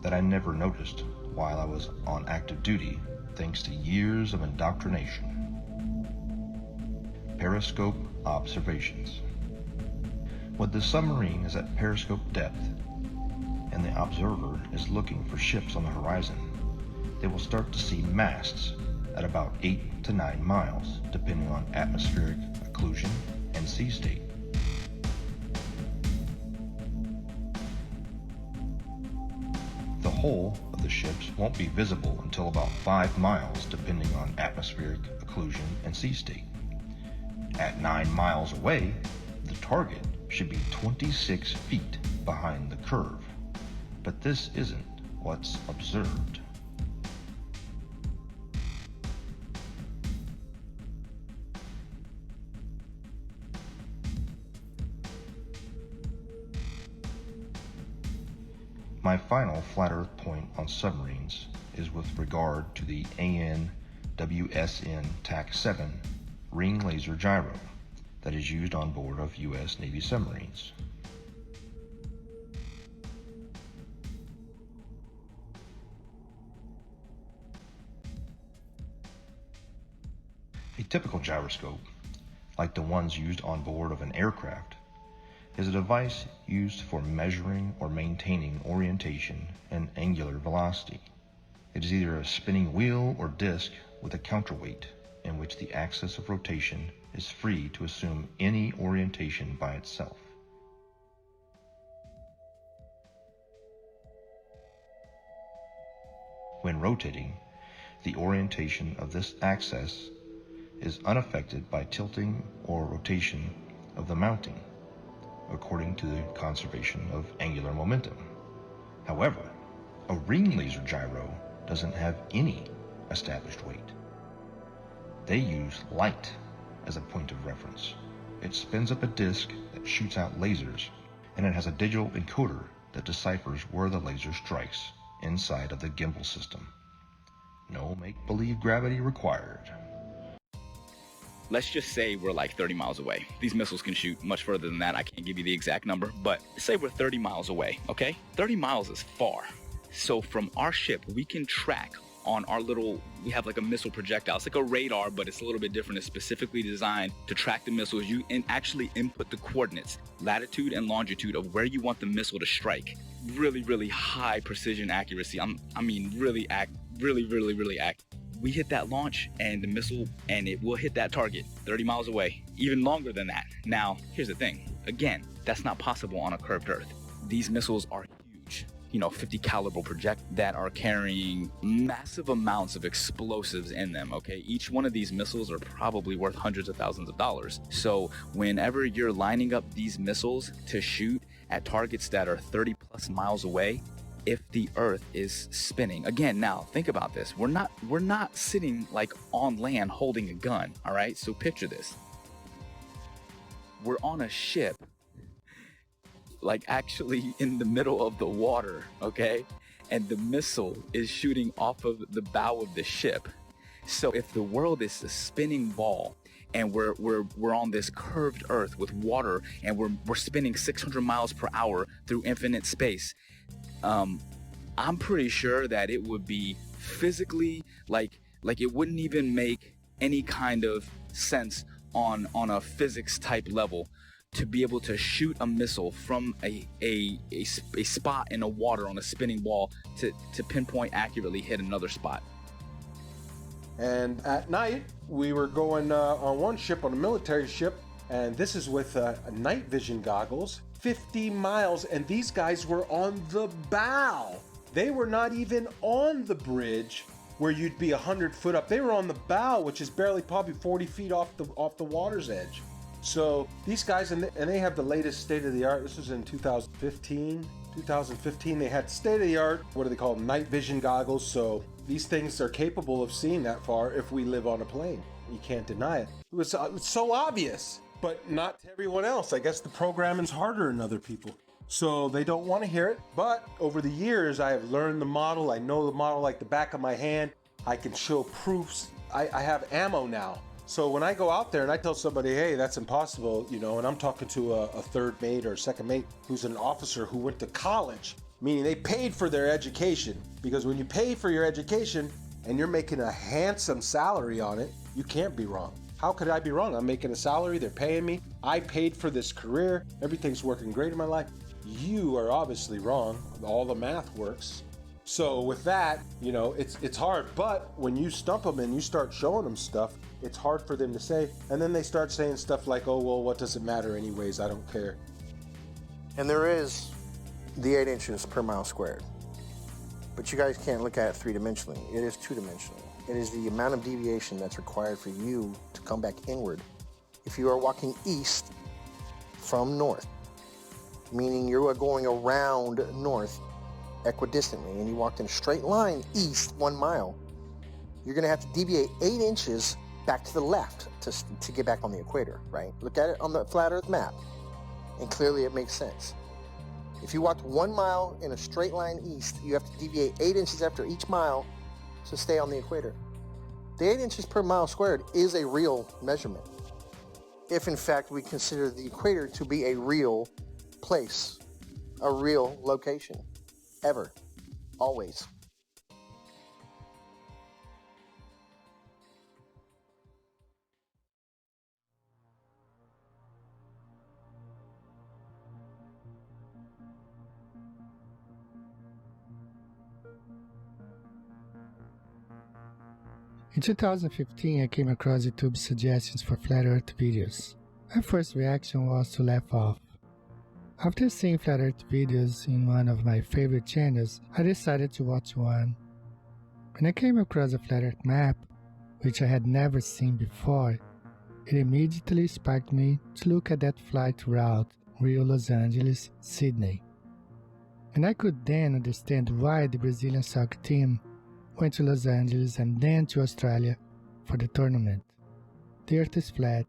that I never noticed while I was on active duty, thanks to years of indoctrination. Periscope observations. When the submarine is at periscope depth and the observer is looking for ships on the horizon, they will start to see masts at about 8 to 9 miles, depending on atmospheric occlusion and sea state. The hull of the ships won't be visible until about 5 miles, depending on atmospheric occlusion and sea state. At 9 miles away, the target should be 26 feet behind the curve, but this isn't what's observed. My final flat earth point on submarines is with regard to the AN/WSN TAC-7 ring laser gyro that is used on board of U.S. Navy submarines. A typical gyroscope, like the ones used on board of an aircraft, is a device used for measuring or maintaining orientation and angular velocity. It is either a spinning wheel or disc with a counterweight in which the axis of rotation is free to assume any orientation by itself. When rotating, the orientation of this axis is unaffected by tilting or rotation of the mounting, according to the conservation of angular momentum. However, a ring laser gyro doesn't have any established weight. They use light as a point of reference. It spins up a disk that shoots out lasers, and it has a digital encoder that deciphers where the laser strikes inside of the gimbal system. No make-believe gravity required. Let's just say we're like 30 miles away. These missiles can shoot much further than that. I can't give you the exact number, but say we're 30 miles away, okay? 30 miles is far. So from our ship, we can track on our little, we have like a missile projectile. It's like a radar, but it's a little bit different. It's specifically designed to track the missiles. You actually input the coordinates, latitude and longitude of where you want the missile to strike. Really, really high precision accuracy. Really accurate. We hit that launch and the missile, and it will hit that target 30 miles away, even longer than that. Now, here's the thing. Again, that's not possible on a curved Earth. These missiles are huge, 50 caliber projectiles that are carrying massive amounts of explosives in them, okay? Each one of these missiles are probably worth hundreds of thousands of dollars. So whenever you're lining up these missiles to shoot at targets that are 30 plus miles away, if the Earth is spinning. Again, now think about this. We're not sitting like on land holding a gun, all right? So picture this. We're on a ship, like actually in the middle of the water, okay? And the missile is shooting off of the bow of the ship. So if the world is a spinning ball and we're on this curved Earth with water and we're spinning 600 miles per hour through infinite space, I'm pretty sure that it would be physically like it wouldn't even make any kind of sense on a physics type level to be able to shoot a missile from a spot in the water on a spinning ball to pinpoint accurately hit another spot. And at night, we were going on one ship, on a military ship, and this is with night vision goggles, 50 miles, and these guys were on the bow. They were not even on the bridge where you'd be 100 foot up. They were on the bow, which is barely probably 40 feet off the water's edge. So these guys, and they have the latest state-of-the-art. This was in 2015. 2015, they had state-of-the-art, what do they call them, night vision goggles. So these things are capable of seeing that far if we live on a plane. You can't deny it. It was so obvious, but not to everyone else. I guess the programming's harder than other people, so they don't want to hear it. But over the years, I have learned the model. I know the model like the back of my hand. I can show proofs. I have ammo now. So when I go out there and I tell somebody, hey, that's impossible, and I'm talking to a third mate or a second mate who's an officer who went to college, meaning they paid for their education. Because when you pay for your education and you're making a handsome salary on it, you can't be wrong. How could I be wrong? I'm making a salary, they're paying me, I paid for this career, everything's working great in my life. You are obviously wrong. All the math works. So with that, it's hard. But when you stump them and you start showing them stuff, it's hard for them to say. And then they start saying stuff like, oh, well, what does it matter anyways? I don't care. And there is the 8 inches per mile squared. But you guys can't look at it three-dimensionally. It is two-dimensional. It is the amount of deviation that's required for you to come back inward if you are walking east from north, meaning you are going around north equidistantly, and you walked in a straight line east 1 mile, you're going to have to deviate 8 inches back to the left to get back on the equator, right? Look at it on the flat earth map, and clearly it makes sense. If you walked 1 mile in a straight line east, you have to deviate 8 inches after each mile to stay on the equator. The 8 inches per mile squared is a real measurement, if in fact we consider the equator to be a real place, a real location, ever, always. In 2015, I came across YouTube's suggestions for Flat Earth videos. My first reaction was to laugh off. After seeing Flat Earth videos in one of my favorite channels, I decided to watch one. When I came across a Flat Earth map which I had never seen before, it immediately sparked me to look at that flight route Rio-Los Angeles, Sydney. And I could then understand why the Brazilian soccer team went to Los Angeles and then to Australia for the tournament. The Earth is flat,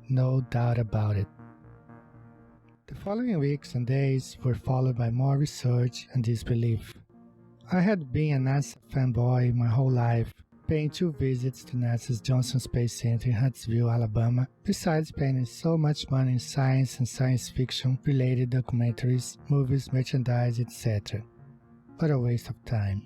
no doubt about it. The following weeks and days were followed by more research and disbelief. I had been a NASA fanboy my whole life, paying 2 visits to NASA's Johnson Space Center in Huntsville, Alabama, besides spending so much money in science and science fiction related documentaries, movies, merchandise, etc. What a waste of time.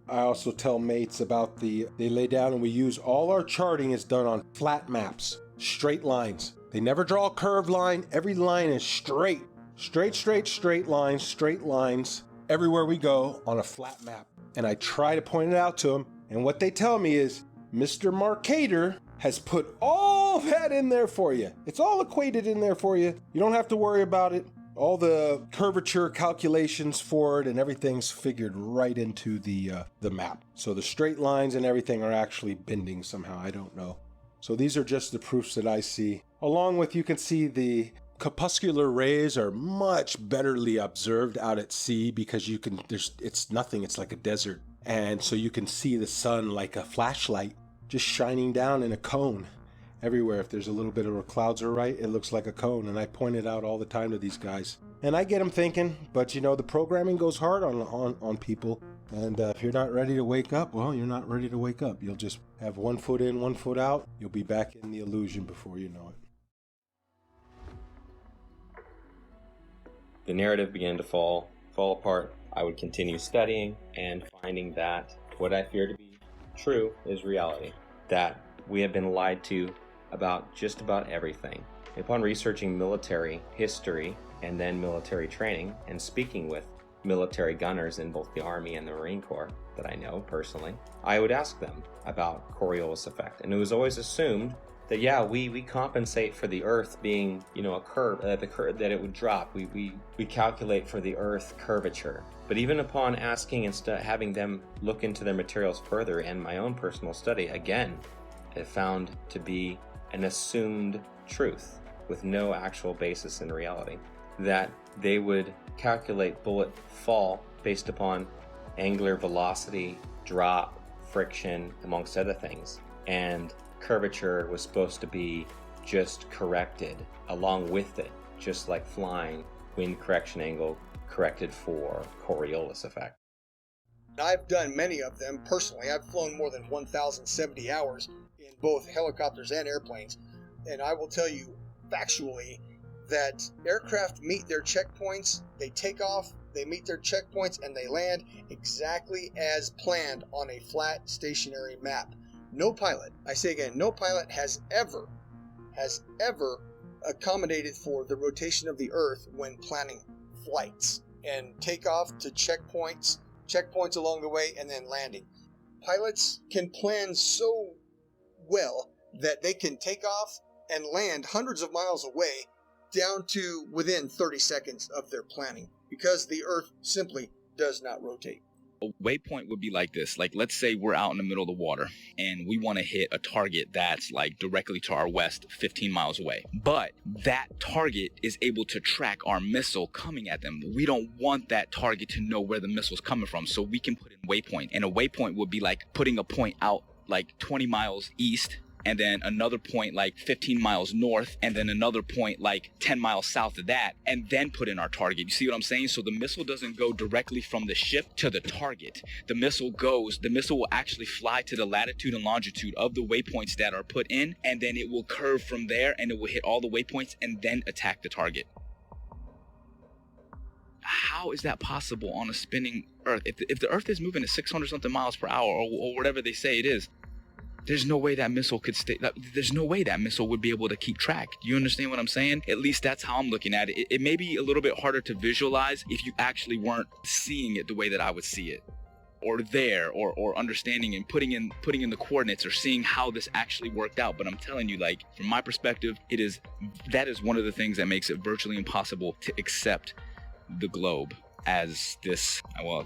I also tell mates about they lay down and we use all our charting is done on flat maps, straight lines. They never draw a curved line. Every line is straight. Straight lines, everywhere we go on a flat map. And I try to point it out to them. And what they tell me is, Mr. Marcator has put all that in there for you. It's all equated in there for you. You don't have to worry about it. All the curvature calculations for it and everything's figured right into the map. So the straight lines and everything are actually bending somehow. I don't know. So these are just the proofs that I see. Along with, you can see the corpuscular rays are much betterly observed out at sea because it's nothing, it's like a desert. And so you can see the sun like a flashlight just shining down in a cone everywhere. If there's a little bit of where clouds are right, it looks like a cone. And I point it out all the time to these guys. And I get them thinking, but you know, the programming goes hard on people. And if you're not ready to wake up, well, you're not ready to wake up. You'll just have 1 foot in, 1 foot out. You'll be back in the illusion before you know it. The narrative began to fall apart. I would continue studying and finding that what I fear to be true is reality. That we have been lied to about just about everything. Upon researching military history and then military training and speaking with military gunners in both the Army and the Marine Corps that I know personally, I would ask them about Coriolis effect. And it was always assumed that, yeah, we compensate for the Earth being, you know, a curve, that it would drop. We calculate for the Earth curvature. But even upon asking and having them look into their materials further and my own personal study, again, it found to be an assumed truth with no actual basis in reality. That they would calculate bullet fall based upon angular velocity, drop, friction, amongst other things. And curvature was supposed to be just corrected along with it, just like flying, wind correction angle corrected for Coriolis effect. I've done many of them personally. I've flown more than 1,070 hours in both helicopters and airplanes, and I will tell you factually that aircraft meet their checkpoints, they take off, they meet their checkpoints, and they land exactly as planned on a flat stationary map. No pilot, I say again, no pilot has ever accommodated for the rotation of the Earth when planning flights and takeoff to checkpoints along the way, and then landing. Pilots can plan so well that they can take off and land hundreds of miles away down to within 30 seconds of their planning because the Earth simply does not rotate. A waypoint would be like this. Like, let's say we're out in the middle of the water and we want to hit a target that's like directly to our west, 15 miles away. But that target is able to track our missile coming at them. We don't want that target to know where the missile's coming from, so we can put in waypoint. And a waypoint would be like putting a point out like 20 miles east, and then another point like 15 miles north, and then another point like 10 miles south of that, and then put in our target. You see what I'm saying? So the missile doesn't go directly from the ship to the target. The missile will actually fly to the latitude and longitude of the waypoints that are put in, and then it will curve from there, and it will hit all the waypoints and then attack the target. How is that possible on a spinning Earth? If the Earth is moving at 600 something miles per hour or whatever they say it is, there's no way that missile could stay. There's no way that missile would be able to keep track. Do you understand what I'm saying? At least that's how I'm looking at it. It may be a little bit harder to visualize if you actually weren't seeing it the way that I would see it, or there, or understanding and putting in the coordinates or seeing how this actually worked out. But I'm telling you, like, from my perspective, that is one of the things that makes it virtually impossible to accept the globe as this, well,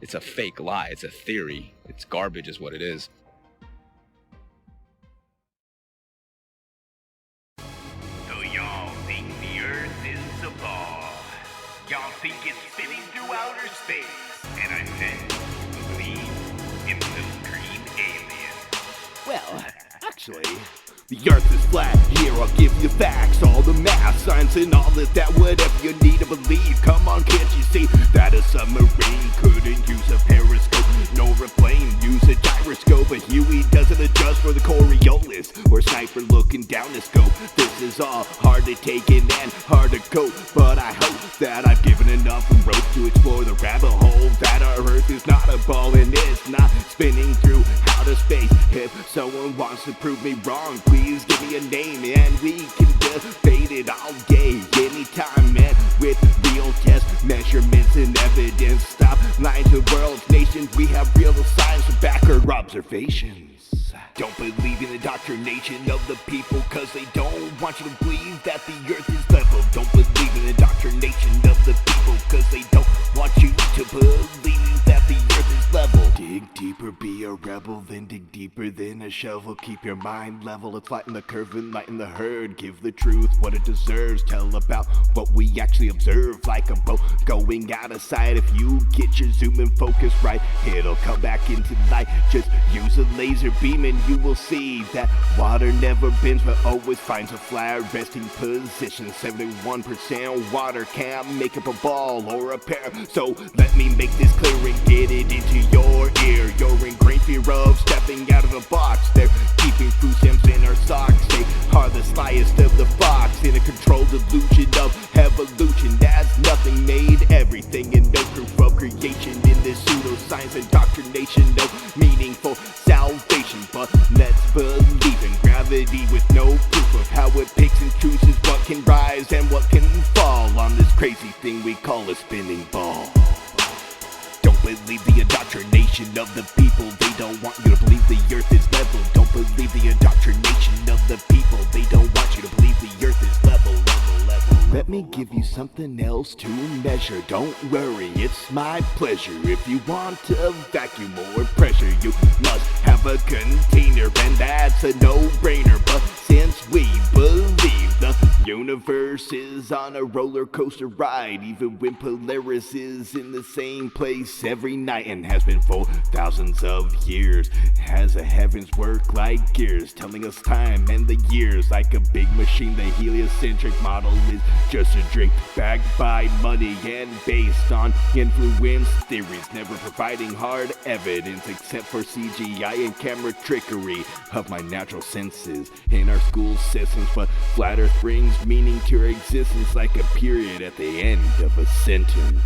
It's a fake lie. It's a theory. It's garbage is what it is. So y'all think the Earth is a ball. Y'all think it's spinning through outer space. And I said, believe in the green alien. Well, actually, the Earth is flat. Here I'll give you facts, all the math, science, and all of that. Whatever you need to believe. Come on, can't you see that a submarine couldn't use a periscope, nor a plane use a gyroscope? But Huey doesn't adjust for the Coriolis or sniper looking down the scope. This is all hard to take in and hard to cope, but I hope that I've given enough rope to explore the rabbit hole that our Earth is not a ball and it's not spinning through outer space. If someone wants to prove me wrong, please give me a name and we can debate it all day, anytime, man, with real test measurements and evidence. Stop lying to world's nations. We have real science to back our observations. Don't believe in the indoctrination of the people, cause they don't want you to believe that the Earth is level. Don't believe in the indoctrination of the people, cause they don't want you to believe that the Earth is level. Dig deeper, be a rebel, then dig deeper than a shovel. Keep your mind level, it's lighten the curve and lighten the herd. Give the truth what it deserves, tell about what we actually observe. Like a boat going out of sight, if you get your zoom and focus right, it'll come back into light. Just use a laser beam and you will see that water never bends but always finds a flat resting position. 71% water can't make up a ball or a pair, so let me make this clear and get it into your ear. You're in great fear of stepping out of the box. They're keeping food stamps in our socks. They are the slyest of the fox in a controlled illusion of evolution. That's nothing made everything and no proof of creation in this pseudoscience indoctrination. No meaningful salvation, but let's believe in gravity with no proof of how it picks and chooses what can rise and what can fall on this crazy thing we call a spinning ball. Don't believe the indoctrination of the people. They don't want you to believe the Earth is level. Don't believe the indoctrination of the people. They don't want you to believe the Earth is level. Let me give you something else to measure. Don't worry, it's my pleasure. If you want to vacuum or pressure, you must have a container, and that's a no-brainer. But since we believe the universe is on a roller coaster ride, even when Polaris is in the same place every night and has been for thousands of years, has the heavens work like gears, telling us time and the years like a big machine. The heliocentric model is just a drink backed by money and based on influence theories, never providing hard evidence except for CGI and camera trickery of my natural senses in our school systems. But flat Earth brings meaning to our existence like a period at the end of a sentence.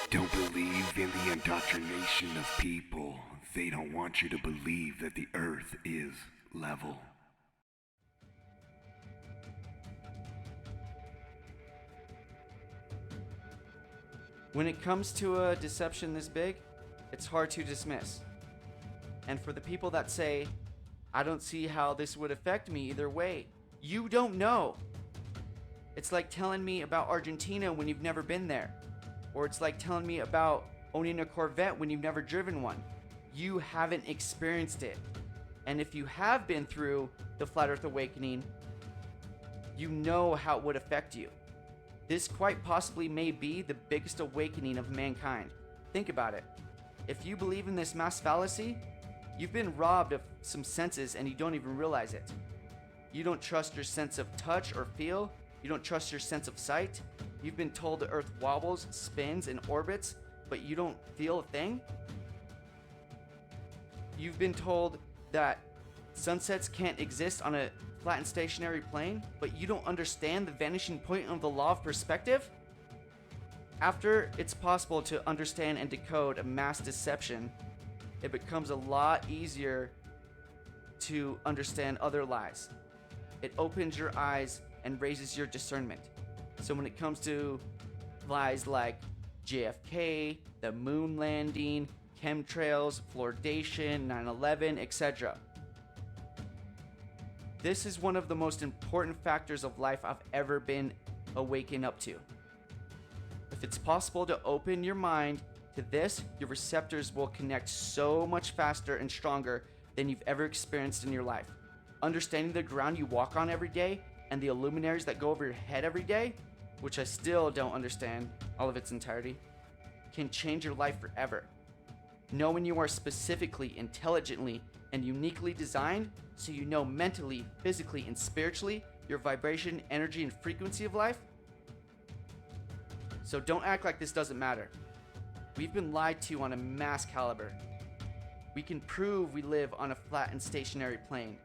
Don't believe in the indoctrination of people. They don't want you to believe that the Earth is level. When it comes to a deception this big, it's hard to dismiss. And for the people that say, I don't see how this would affect me either way, you don't know. It's like telling me about Argentina when you've never been there. Or it's like telling me about owning a Corvette when you've never driven one. You haven't experienced it. And if you have been through the Flat Earth Awakening, you know how it would affect you. This quite possibly may be the biggest awakening of mankind. Think about it. If you believe in this mass fallacy, you've been robbed of some senses and you don't even realize it. You don't trust your sense of touch or feel. You don't trust your sense of sight. You've been told the Earth wobbles, spins, and orbits, but you don't feel a thing. You've been told that sunsets can't exist on a flat and stationary plane, but you don't understand the vanishing point of the law of perspective? After it's possible to understand and decode a mass deception, it becomes a lot easier to understand other lies. It opens your eyes and raises your discernment. So when it comes to lies like JFK, the moon landing, chemtrails, fluoridation, 9/11, etc., this is one of the most important factors of life I've ever been awakened up to. it's possible to open your mind to this. Your receptors will connect so much faster and stronger than you've ever experienced in your life. Understanding the ground you walk on every day and the luminaries that go over your head every day, which I still don't understand all of its entirety, can change your life forever. Knowing you are specifically, intelligently, and uniquely designed, so you know mentally, physically, and spiritually your vibration, energy, and frequency of life. So don't act like this doesn't matter. We've been lied to on a mass caliber. We can prove we live on a flat and stationary plane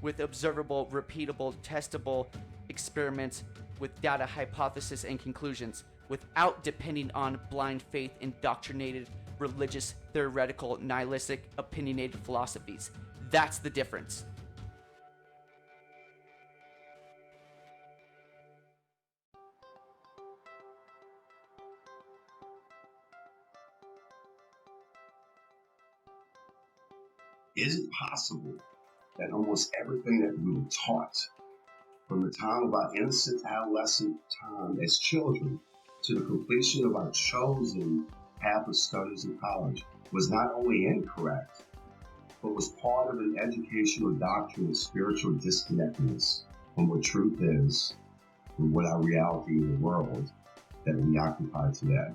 with observable, repeatable, testable experiments with data, hypothesis, and conclusions without depending on blind faith, indoctrinated, religious, theoretical, nihilistic, opinionated philosophies. That's the difference. Is it possible that almost everything that we were taught from the time of our innocent adolescent time as children to the completion of our chosen path of studies in college was not only incorrect, but was part of an educational doctrine of spiritual disconnectedness from what truth is and what our reality in the world that we occupy today?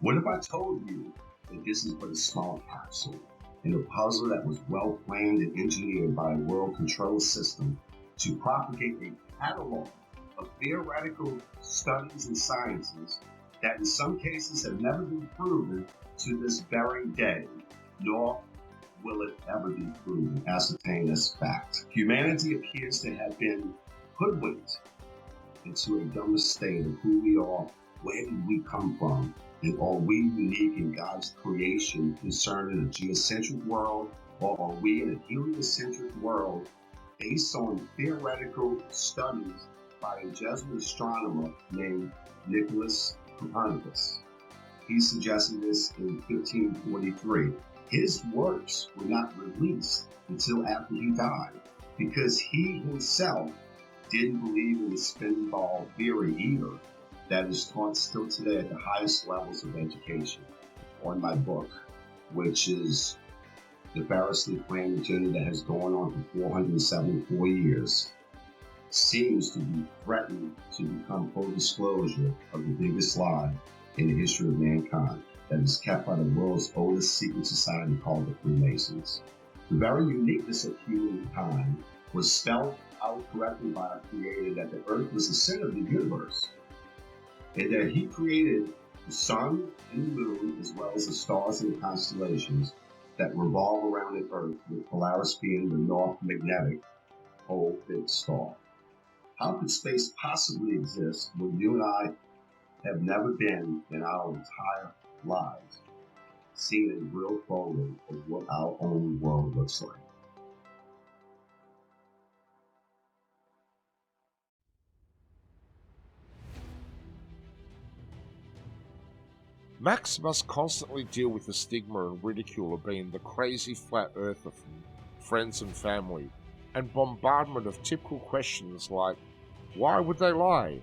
What if I told you that this is but a small capsule in a puzzle that was well planned and engineered by a world control system to propagate a catalog of theoretical studies and sciences that in some cases have never been proven to this very day, nor will it ever be proven, ascertained as fact. Humanity appears to have been hoodwinked into a dumb state of who we are, where did we come from, and are we unique in God's creation concerning a geocentric world, or are we in a heliocentric world based on theoretical studies by a Jesuit astronomer named Nicholas Copernicus? He suggested this in 1543. His works were not released until after he died because he himself didn't believe in the spin ball theory either, that is taught still today at the highest levels of education. On my book, which is the variously planned agenda that has gone on for 474 years, seems to be threatened to become full disclosure of the biggest lie in the history of mankind that is kept by the world's oldest secret society called the Freemasons. The very uniqueness of humankind was spelled out correctly by our Creator that the earth was the center of the universe, and that He created the sun and the moon as well as the stars and the constellations that revolve around the earth, with Polaris being the north magnetic pole big star. How could space possibly exist when you and I have never been in our entire lives seen a real photo of what our own world looks like? Max must constantly deal with the stigma and ridicule of being the crazy flat earther from friends and family, and bombardment of typical questions like, why would they lie?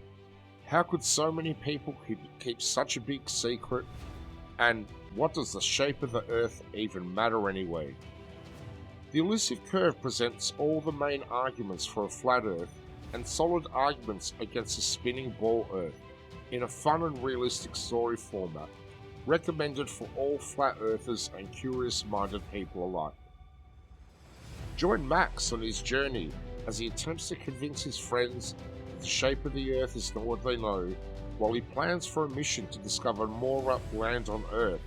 How could so many people keep such a big secret? And what does the shape of the earth even matter anyway? The elusive curve presents all the main arguments for a flat earth and solid arguments against a spinning ball earth in a fun and realistic story format, recommended for all flat earthers and curious-minded people alike. Join Max on his journey as he attempts to convince his friends that the shape of the earth is not what they know, while he plans for a mission to discover more land on Earth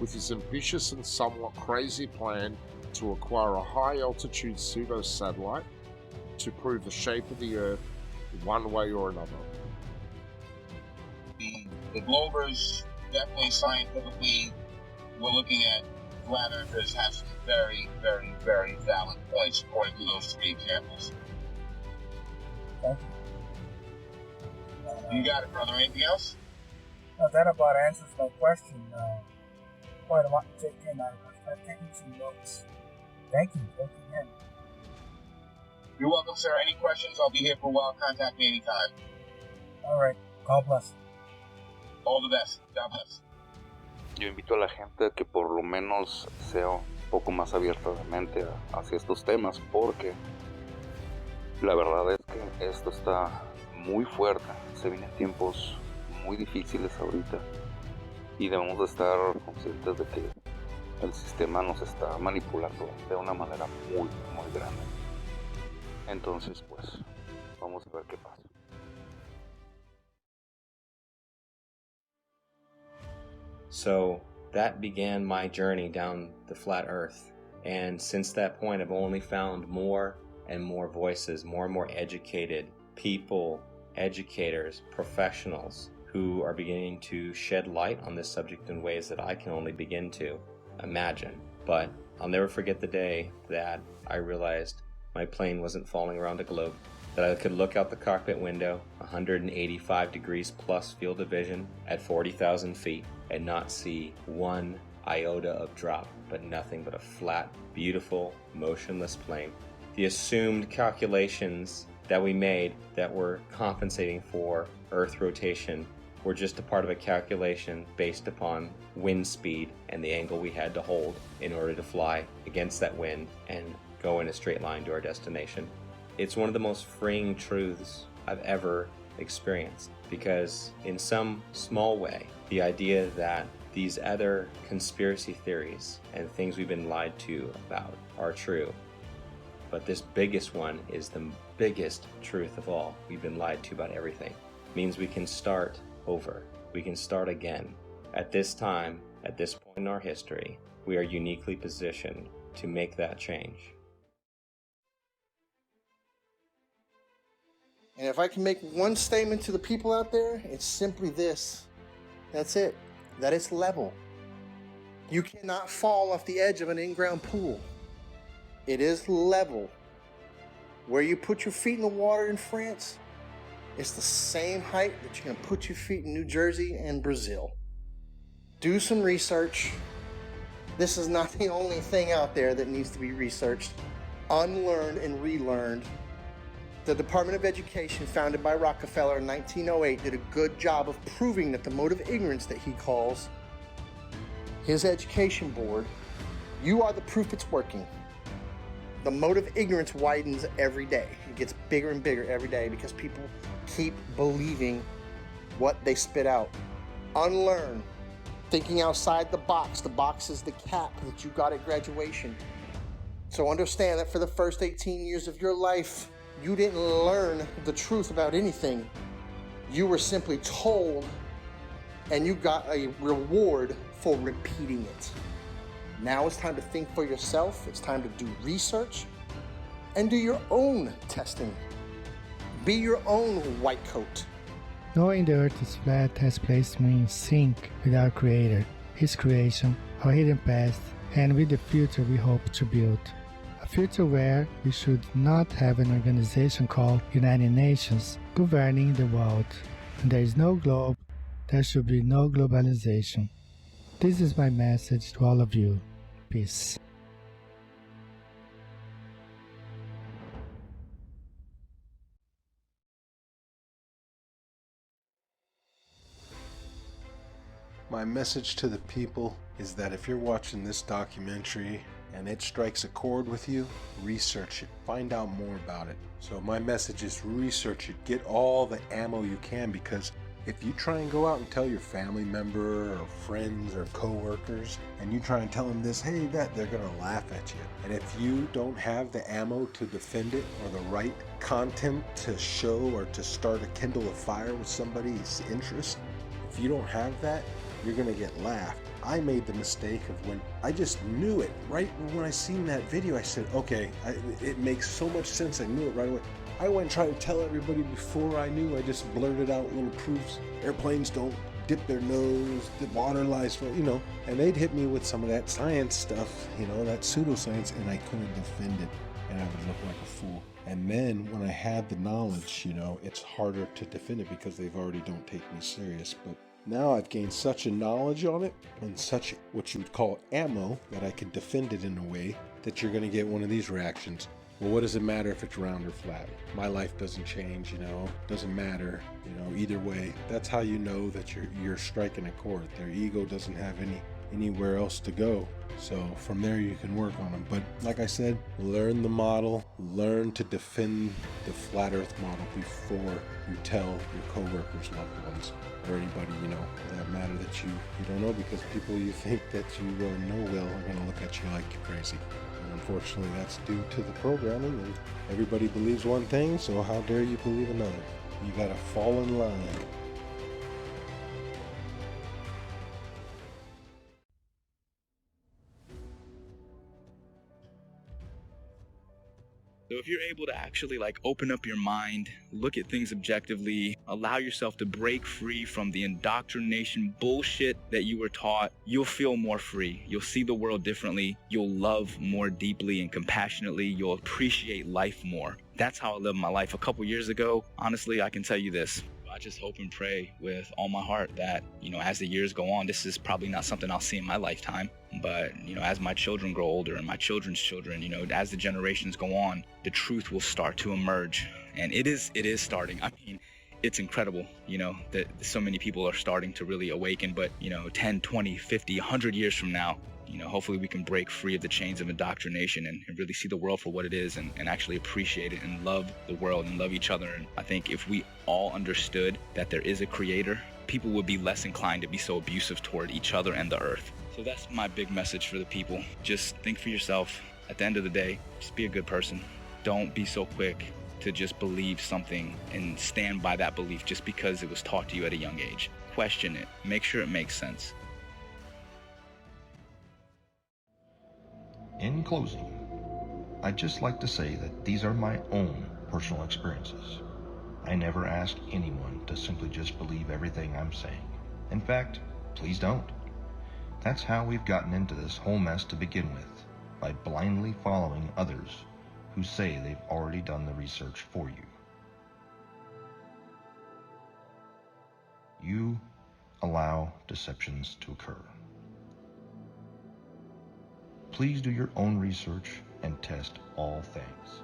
with his ambitious and somewhat crazy plan to acquire a high-altitude pseudo-satellite to prove the shape of the Earth one way or another. The Globers, definitely scientifically, we're looking at flat earthers have some very, very, very valid points according to those three examples. Thank you. You got it, brother. Anything else? No, that about answers my question. Quite a lot to take in. I've taken some notes. Thank you. Thank you again. You're welcome, sir. Any questions? I'll be here for a while. Contact me anytime. All right. God bless. All the best. God bless. Yo invito a la gente a que por lo menos sea un poco más abierta de mente hacia estos temas, porque la verdad es que esto está muy fuerte. Se vienen tiempos muy difíciles ahorita y debemos de estar conscientes de que el sistema nos está manipulando de una manera muy, muy grande. Entonces, pues, vamos a ver qué pasa. So that began my journey down the flat earth. And since that point, I've only found more and more voices, more and more educated people, educators, professionals who are beginning to shed light on this subject in ways that I can only begin to imagine. But I'll never forget the day that I realized my plane wasn't falling around a globe, that I could look out the cockpit window, 185 degrees plus field of vision at 40,000 feet, and not see one iota of drop, but nothing but a flat, beautiful, motionless plane. The assumed calculations that we made that were compensating for Earth rotation were just a part of a calculation based upon wind speed and the angle we had to hold in order to fly against that wind and go in a straight line to our destination. It's one of the most freeing truths I've ever experienced, because in some small way, the idea that these other conspiracy theories and things we've been lied to about are true. But this biggest one is the biggest truth of all. We've been lied to about everything. It means we can start over. We can start again. At this time, at this point in our history, we are uniquely positioned to make that change. And if I can make one statement to the people out there, it's simply this. That's it. That it's level. You cannot fall off the edge of an in-ground pool. It is level. Where you put your feet in the water in France, it's the same height that you're going to put your feet in New Jersey and Brazil. Do some research. This is not the only thing out there that needs to be researched, unlearned and relearned. The Department of Education, founded by Rockefeller in 1908, did a good job of proving that the mode of ignorance that he calls his education board, you are the proof it's working. The mode of ignorance widens every day. It gets bigger and bigger every day because people keep believing what they spit out. Unlearn. Thinking outside the box. The box is the cap that you got at graduation. So understand that for the first 18 years of your life, you didn't learn the truth about anything. You were simply told, and you got a reward for repeating it. Now it's time to think for yourself. It's time to do research and do your own testing. Be your own white coat. Knowing the Earth is flat has placed me in sync with our Creator, His creation, our hidden past, and with the future we hope to build. A future where we should not have an organization called United Nations governing the world. When there is no globe, there should be no globalization. This is my message to all of you. Peace. My message to the people is that if you're watching this documentary and it strikes a chord with you, research it, find out more about it. So my message is research it, get all the ammo you can, because if you try and go out and tell your family member or friends or co-workers and you try and tell them this, hey, that, they're gonna laugh at you. And if you don't have the ammo to defend it or the right content to show or to start a kindle a fire with somebody's interest, if you don't have that, you're gonna get laughed. I made the mistake of when I just knew it right when I seen that video. I said, okay, it makes so much sense. I knew it right away. I went and tried to tell everybody before I knew. I just blurted out little proofs. Airplanes don't dip their nose, the water lies, and they'd hit me with some of that science stuff, that pseudoscience, and I couldn't defend it, and I would look like a fool. And then when I had the knowledge, it's harder to defend it because they've already don't take me serious. But now I've gained such a knowledge on it and such what you would call ammo that I can defend it in a way that you're going to get one of these reactions. well, what does it matter if it's round or flat? My life doesn't change, doesn't matter, either way. That's how you know that you're striking a chord. Their ego doesn't have anywhere else to go. So from there you can work on them. But like I said, learn the model, learn to defend the flat earth model before you tell your coworkers, loved ones, or anybody, for that matter that you don't know, because people you think that you know well are going to look at you like you're crazy. And unfortunately, that's due to the programming, and everybody believes one thing, so how dare you believe another? You got to fall in line. So if you're able to actually open up your mind, look at things objectively, allow yourself to break free from the indoctrination bullshit that you were taught, you'll feel more free. You'll see the world differently. You'll love more deeply and compassionately. You'll appreciate life more. That's how I lived my life a couple years ago. Honestly, I can tell you this. I just hope and pray with all my heart that, as the years go on, this is probably not something I'll see in my lifetime. But, as my children grow older and my children's children, as the generations go on, the truth will start to emerge. And it is starting. I mean, it's incredible, that so many people are starting to really awaken. But, 10, 20, 50, 100 years from now, hopefully we can break free of the chains of indoctrination and really see the world for what it is and actually appreciate it and love the world and love each other. And I think if we all understood that there is a creator, people would be less inclined to be so abusive toward each other and the earth. So that's my big message for the people. Just think for yourself. At the end of the day, just be a good person. Don't be so quick to just believe something and stand by that belief just because it was taught to you at a young age. Question it. Make sure it makes sense. In closing, I'd just like to say that these are my own personal experiences. I never ask anyone to simply just believe everything I'm saying. In fact, please don't. That's how we've gotten into this whole mess to begin with, by blindly following others who say they've already done the research for you. You allow deceptions to occur. Please do your own research and test all things.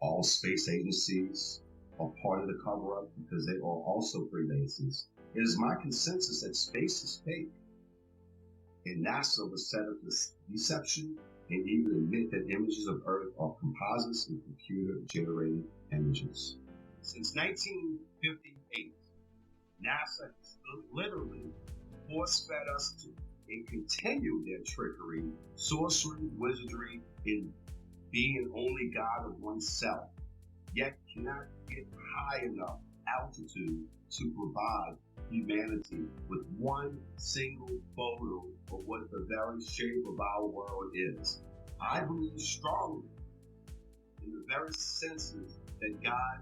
All space agencies are part of the cover-up because they are also Freemasons. It is my consensus that space is fake. And NASA was set up this deception and even admit that images of Earth are composites and computer-generated images. Since 1958, NASA has literally force-fed us to and continue their trickery, sorcery, wizardry, and being only God of oneself, yet cannot get high enough altitude to provide humanity with one single photo of what the very shape of our world is. I believe strongly in the very senses that God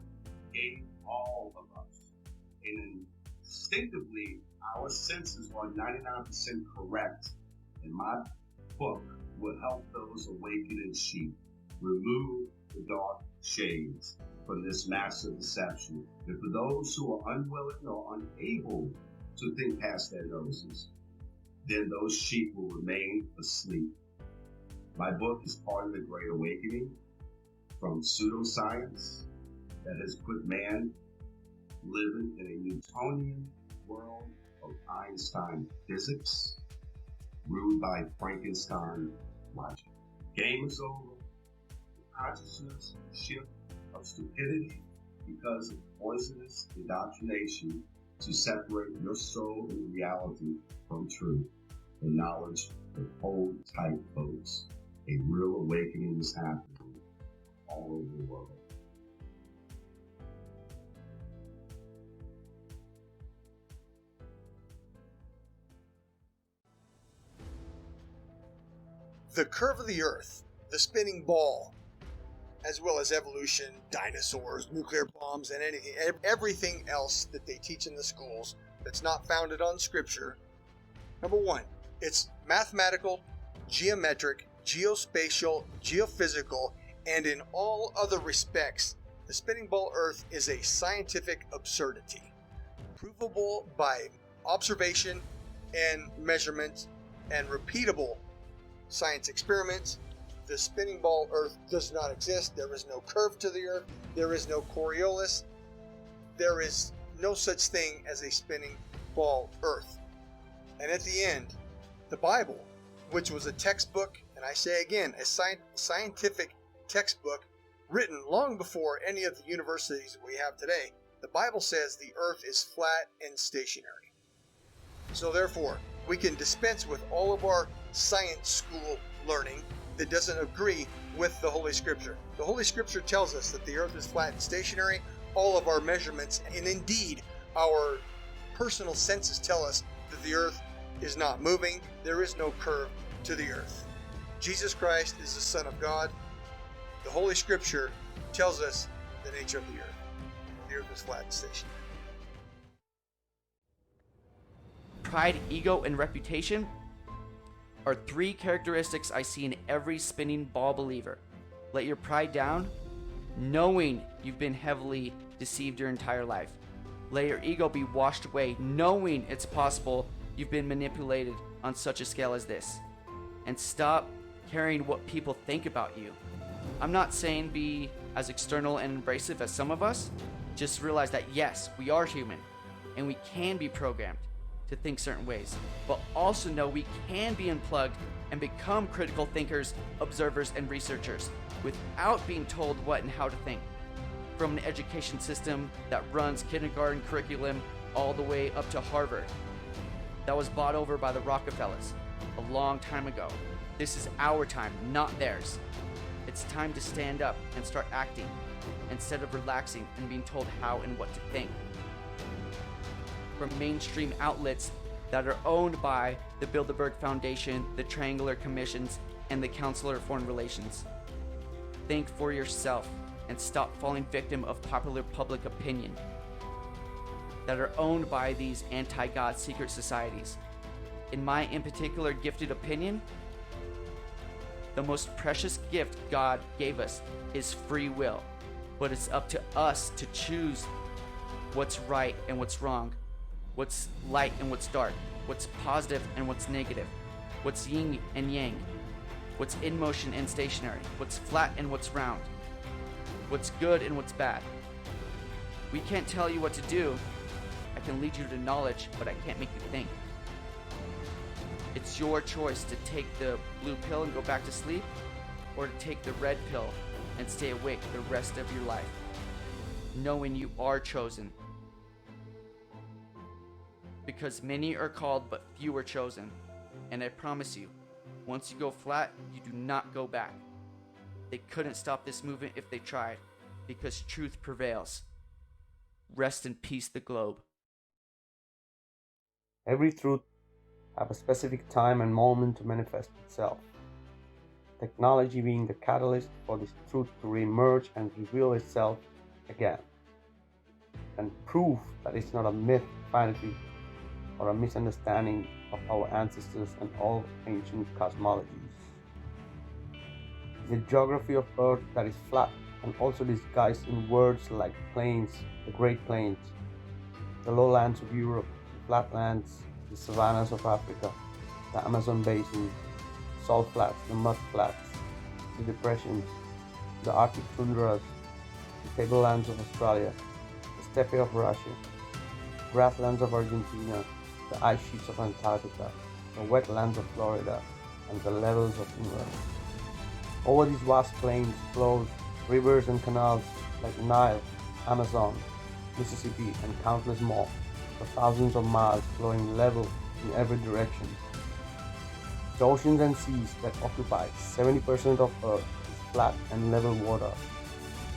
gave all of us. And instinctively, our senses are 99% correct. And my book will help those awakening sheep remove the dark shades from this massive deception. And for those who are unwilling or unable to think past their noses, then those sheep will remain asleep. My book is part of the Great Awakening from pseudoscience that has put man living in a Newtonian world of Einstein physics, ruled by Frankenstein logic. Game is over. Consciousness shift of stupidity because of poisonous indoctrination to separate your soul and reality from truth and knowledge. But hold tight, folks. A real awakening is happening all over the world. The curve of the Earth, the spinning ball, as well as evolution, dinosaurs, nuclear bombs, and everything else that they teach in the schools that's not founded on scripture. Number one, it's mathematical, geometric, geospatial, geophysical, and in all other respects, The spinning ball Earth is a scientific absurdity, provable by observation and measurement and repeatable science experiments. The spinning ball Earth does not exist. There is no curve to the Earth. There is no Coriolis. There is no such thing as a spinning ball Earth. And at the end, the Bible, which was a textbook, and I say again, a scientific textbook written long before any of the universities we have today, the Bible says the Earth is flat and stationary. So therefore, we can dispense with all of our science school learning that doesn't agree with the Holy Scripture. The Holy Scripture tells us that the Earth is flat and stationary. All of our measurements, and indeed our personal senses, tell us that the Earth is not moving. There is no curve to the Earth. Jesus Christ is the Son of God. The Holy Scripture tells us the nature of the Earth. The Earth is flat and stationary. Pride, ego, and reputation are three characteristics I see in every spinning ball believer. Let your pride down, knowing you've been heavily deceived your entire life. Let your ego be washed away, knowing it's possible you've been manipulated on such a scale as this. And stop caring what people think about you. I'm not saying be as external and abrasive as some of us. Just realize that yes, we are human, and we can be programmed to think certain ways, but also know we can be unplugged and become critical thinkers, observers, and researchers without being told what and how to think. From an education system that runs kindergarten curriculum all the way up to Harvard, that was bought over by the Rockefellers a long time ago. This is our time, not theirs. It's time to stand up and start acting instead of relaxing and being told how and what to think. From mainstream outlets that are owned by the Bilderberg Foundation, the Triangular Commissions, and the Counselor of Foreign Relations. Think for yourself and stop falling victim of popular public opinion that are owned by these anti-God secret societies. In my in particular gifted opinion, the most precious gift God gave us is free will, but it's up to us to choose what's right and what's wrong, what's light and what's dark, what's positive and what's negative, what's yin and yang, what's in motion and stationary, what's flat and what's round, what's good and what's bad. We can't tell you what to do. I can lead you to knowledge, but I can't make you think. It's your choice to take the blue pill and go back to sleep, or to take the red pill and stay awake the rest of your life, knowing you are chosen. Because many are called, but few are chosen. And I promise you, once you go flat, you do not go back. They couldn't stop this movement if they tried, because truth prevails. Rest in peace, the globe. Every truth have a specific time and moment to manifest itself. Technology being the catalyst for this truth to re-emerge and reveal itself again. And prove that it's not a myth, fantasy, or a misunderstanding of our ancestors and all ancient cosmologies. The geography of Earth that is flat and also disguised in words like plains, the Great Plains, the lowlands of Europe, the flatlands, the savannas of Africa, the Amazon basin, the salt flats, the mud flats, the depressions, the Arctic tundras, the tablelands of Australia, the steppe of Russia, the grasslands of Argentina, the ice sheets of Antarctica, the wetlands of Florida, and the levels of England. Over these vast plains flows rivers and canals like Nile, Amazon, Mississippi, and countless more, for thousands of miles flowing level in every direction. The oceans and seas that occupy 70% of Earth is flat and level water,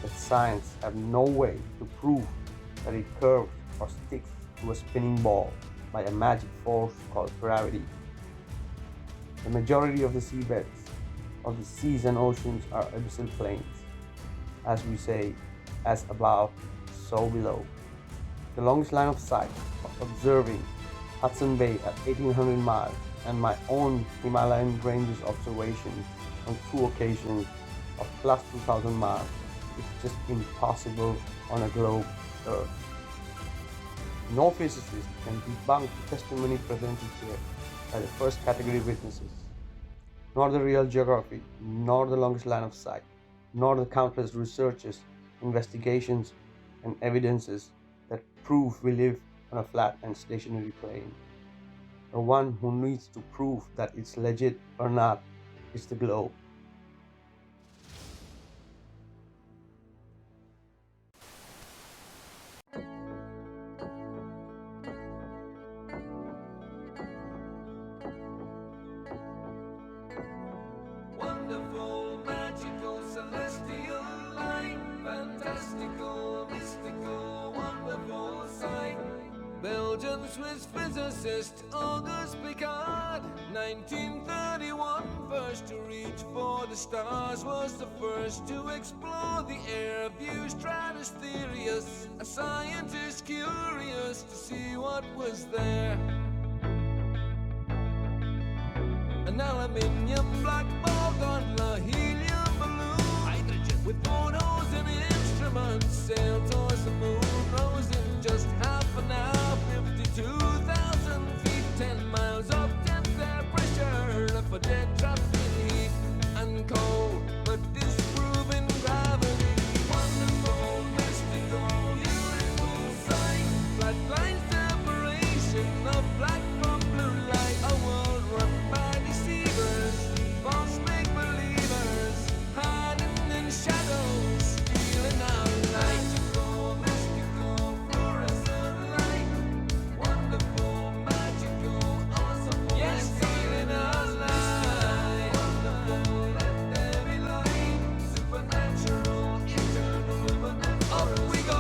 but science have no way to prove that it curves or sticks to a spinning ball by a magic force called gravity. The majority of the seabeds of the seas and oceans are abyssal plains. As we say, as above, so below. The longest line of sight of observing Hudson Bay at 1800 miles and my own Himalayan ranges observation on 2 occasions of plus 2000 miles It's just impossible on a globe Earth. No physicist can debunk the testimony presented here by the first category witnesses, nor the real geography, nor the longest line of sight, nor the countless researches, investigations, and evidences that prove we live on a flat and stationary plane. The one who needs to prove that it's legit or not is the globe. Wonderful, magical, celestial light, fantastical, mystical, wonderful sight. Belgian Swiss physicist Auguste Piccard, 1931, first to reach for the stars, was the first to explore the air view stratosphereus, a scientist curious to see what was there. An aluminium black ball gondola, helium balloon, hydrogen with photos and instruments, sailed towards the moon, rose in just half an hour, 52,000 feet, 10 miles up, 10th air pressure, left for dead, trapped in heat and cold, but disproving gravity. Wonderful, mystical, beautiful sight, flat line separation of black from blue light, a world run by deceivers, false make-believers, hiding in shadows, stealing our light. Mystical, mystical, fluorescent light, wonderful, magical, awesome, yes, stealing our light. Wonderful, let there be light, supernatural, eternal, benevolent. Up we go,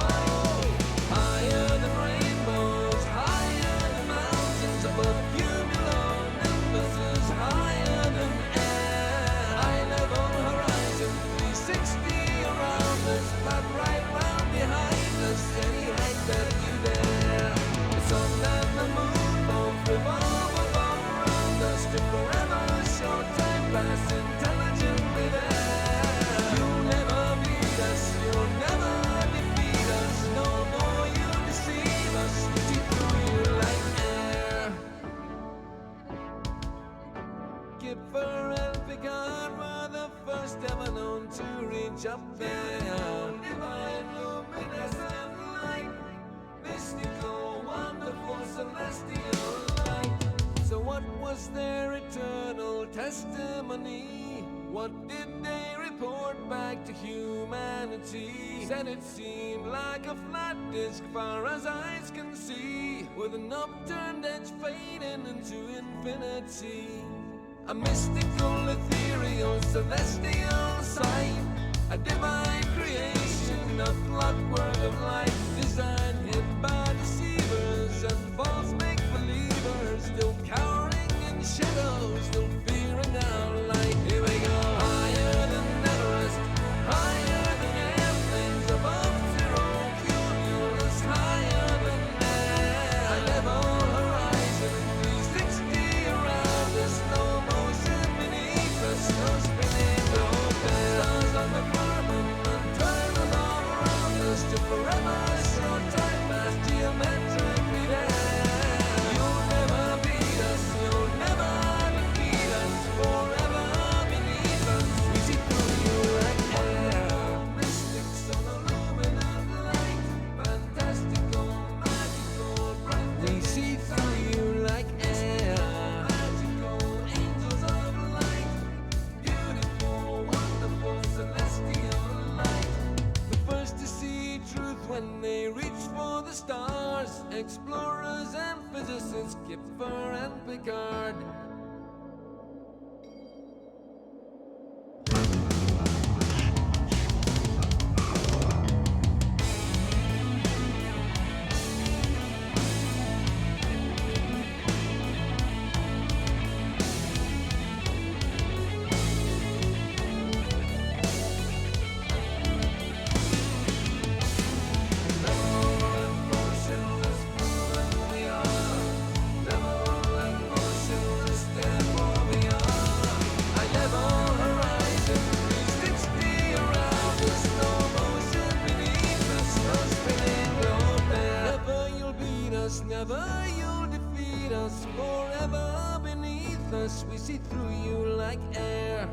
higher than rainbows, higher than mountains, above cumulonimbus, higher than air, high level horizon, 360 around us, but right round behind us, any height that you dare. The sun and the moon both revolve above around us, to forever show time pass intelligently there. You'll never beat us, you'll never defeat us, no more you deceive us, we see through you like air. Kipper and Piccard were the first ever known to reach up there. Divine, luminescent light, mystical, wonderful, celestial light. So what was their eternal testimony? What did they report back to humanity? Said it seemed like a flat disk far as eyes can see, with an upturned edge fading into infinity. A mystical, ethereal, celestial sight, a divine creation, a clockwork of light, designed hid by deceivers and false make-believers, still cowering in shadows, still fearing our light. Here we go, higher than Everest, higher than airplanes, above zero cumulus, higher than air, a level horizon, 360 around us, no motion beneath us, no spinning, no fair. Stars on the firmament, turn all around us, to forever show time pass geometrically there. You'll never beat us, you'll never defeat us, forever beneath us, we see through you like air. Mystics on a luminous light, fantastical, magical, bright, we see through you like air. Magical angels of light, beautiful, wonderful, celestial light. The first to see truth when they reach for the stars, explorers and physicists, Kipper and Piccard. Motionless, proven we are. Level and motionless, Forever beneath us, we see through you like air.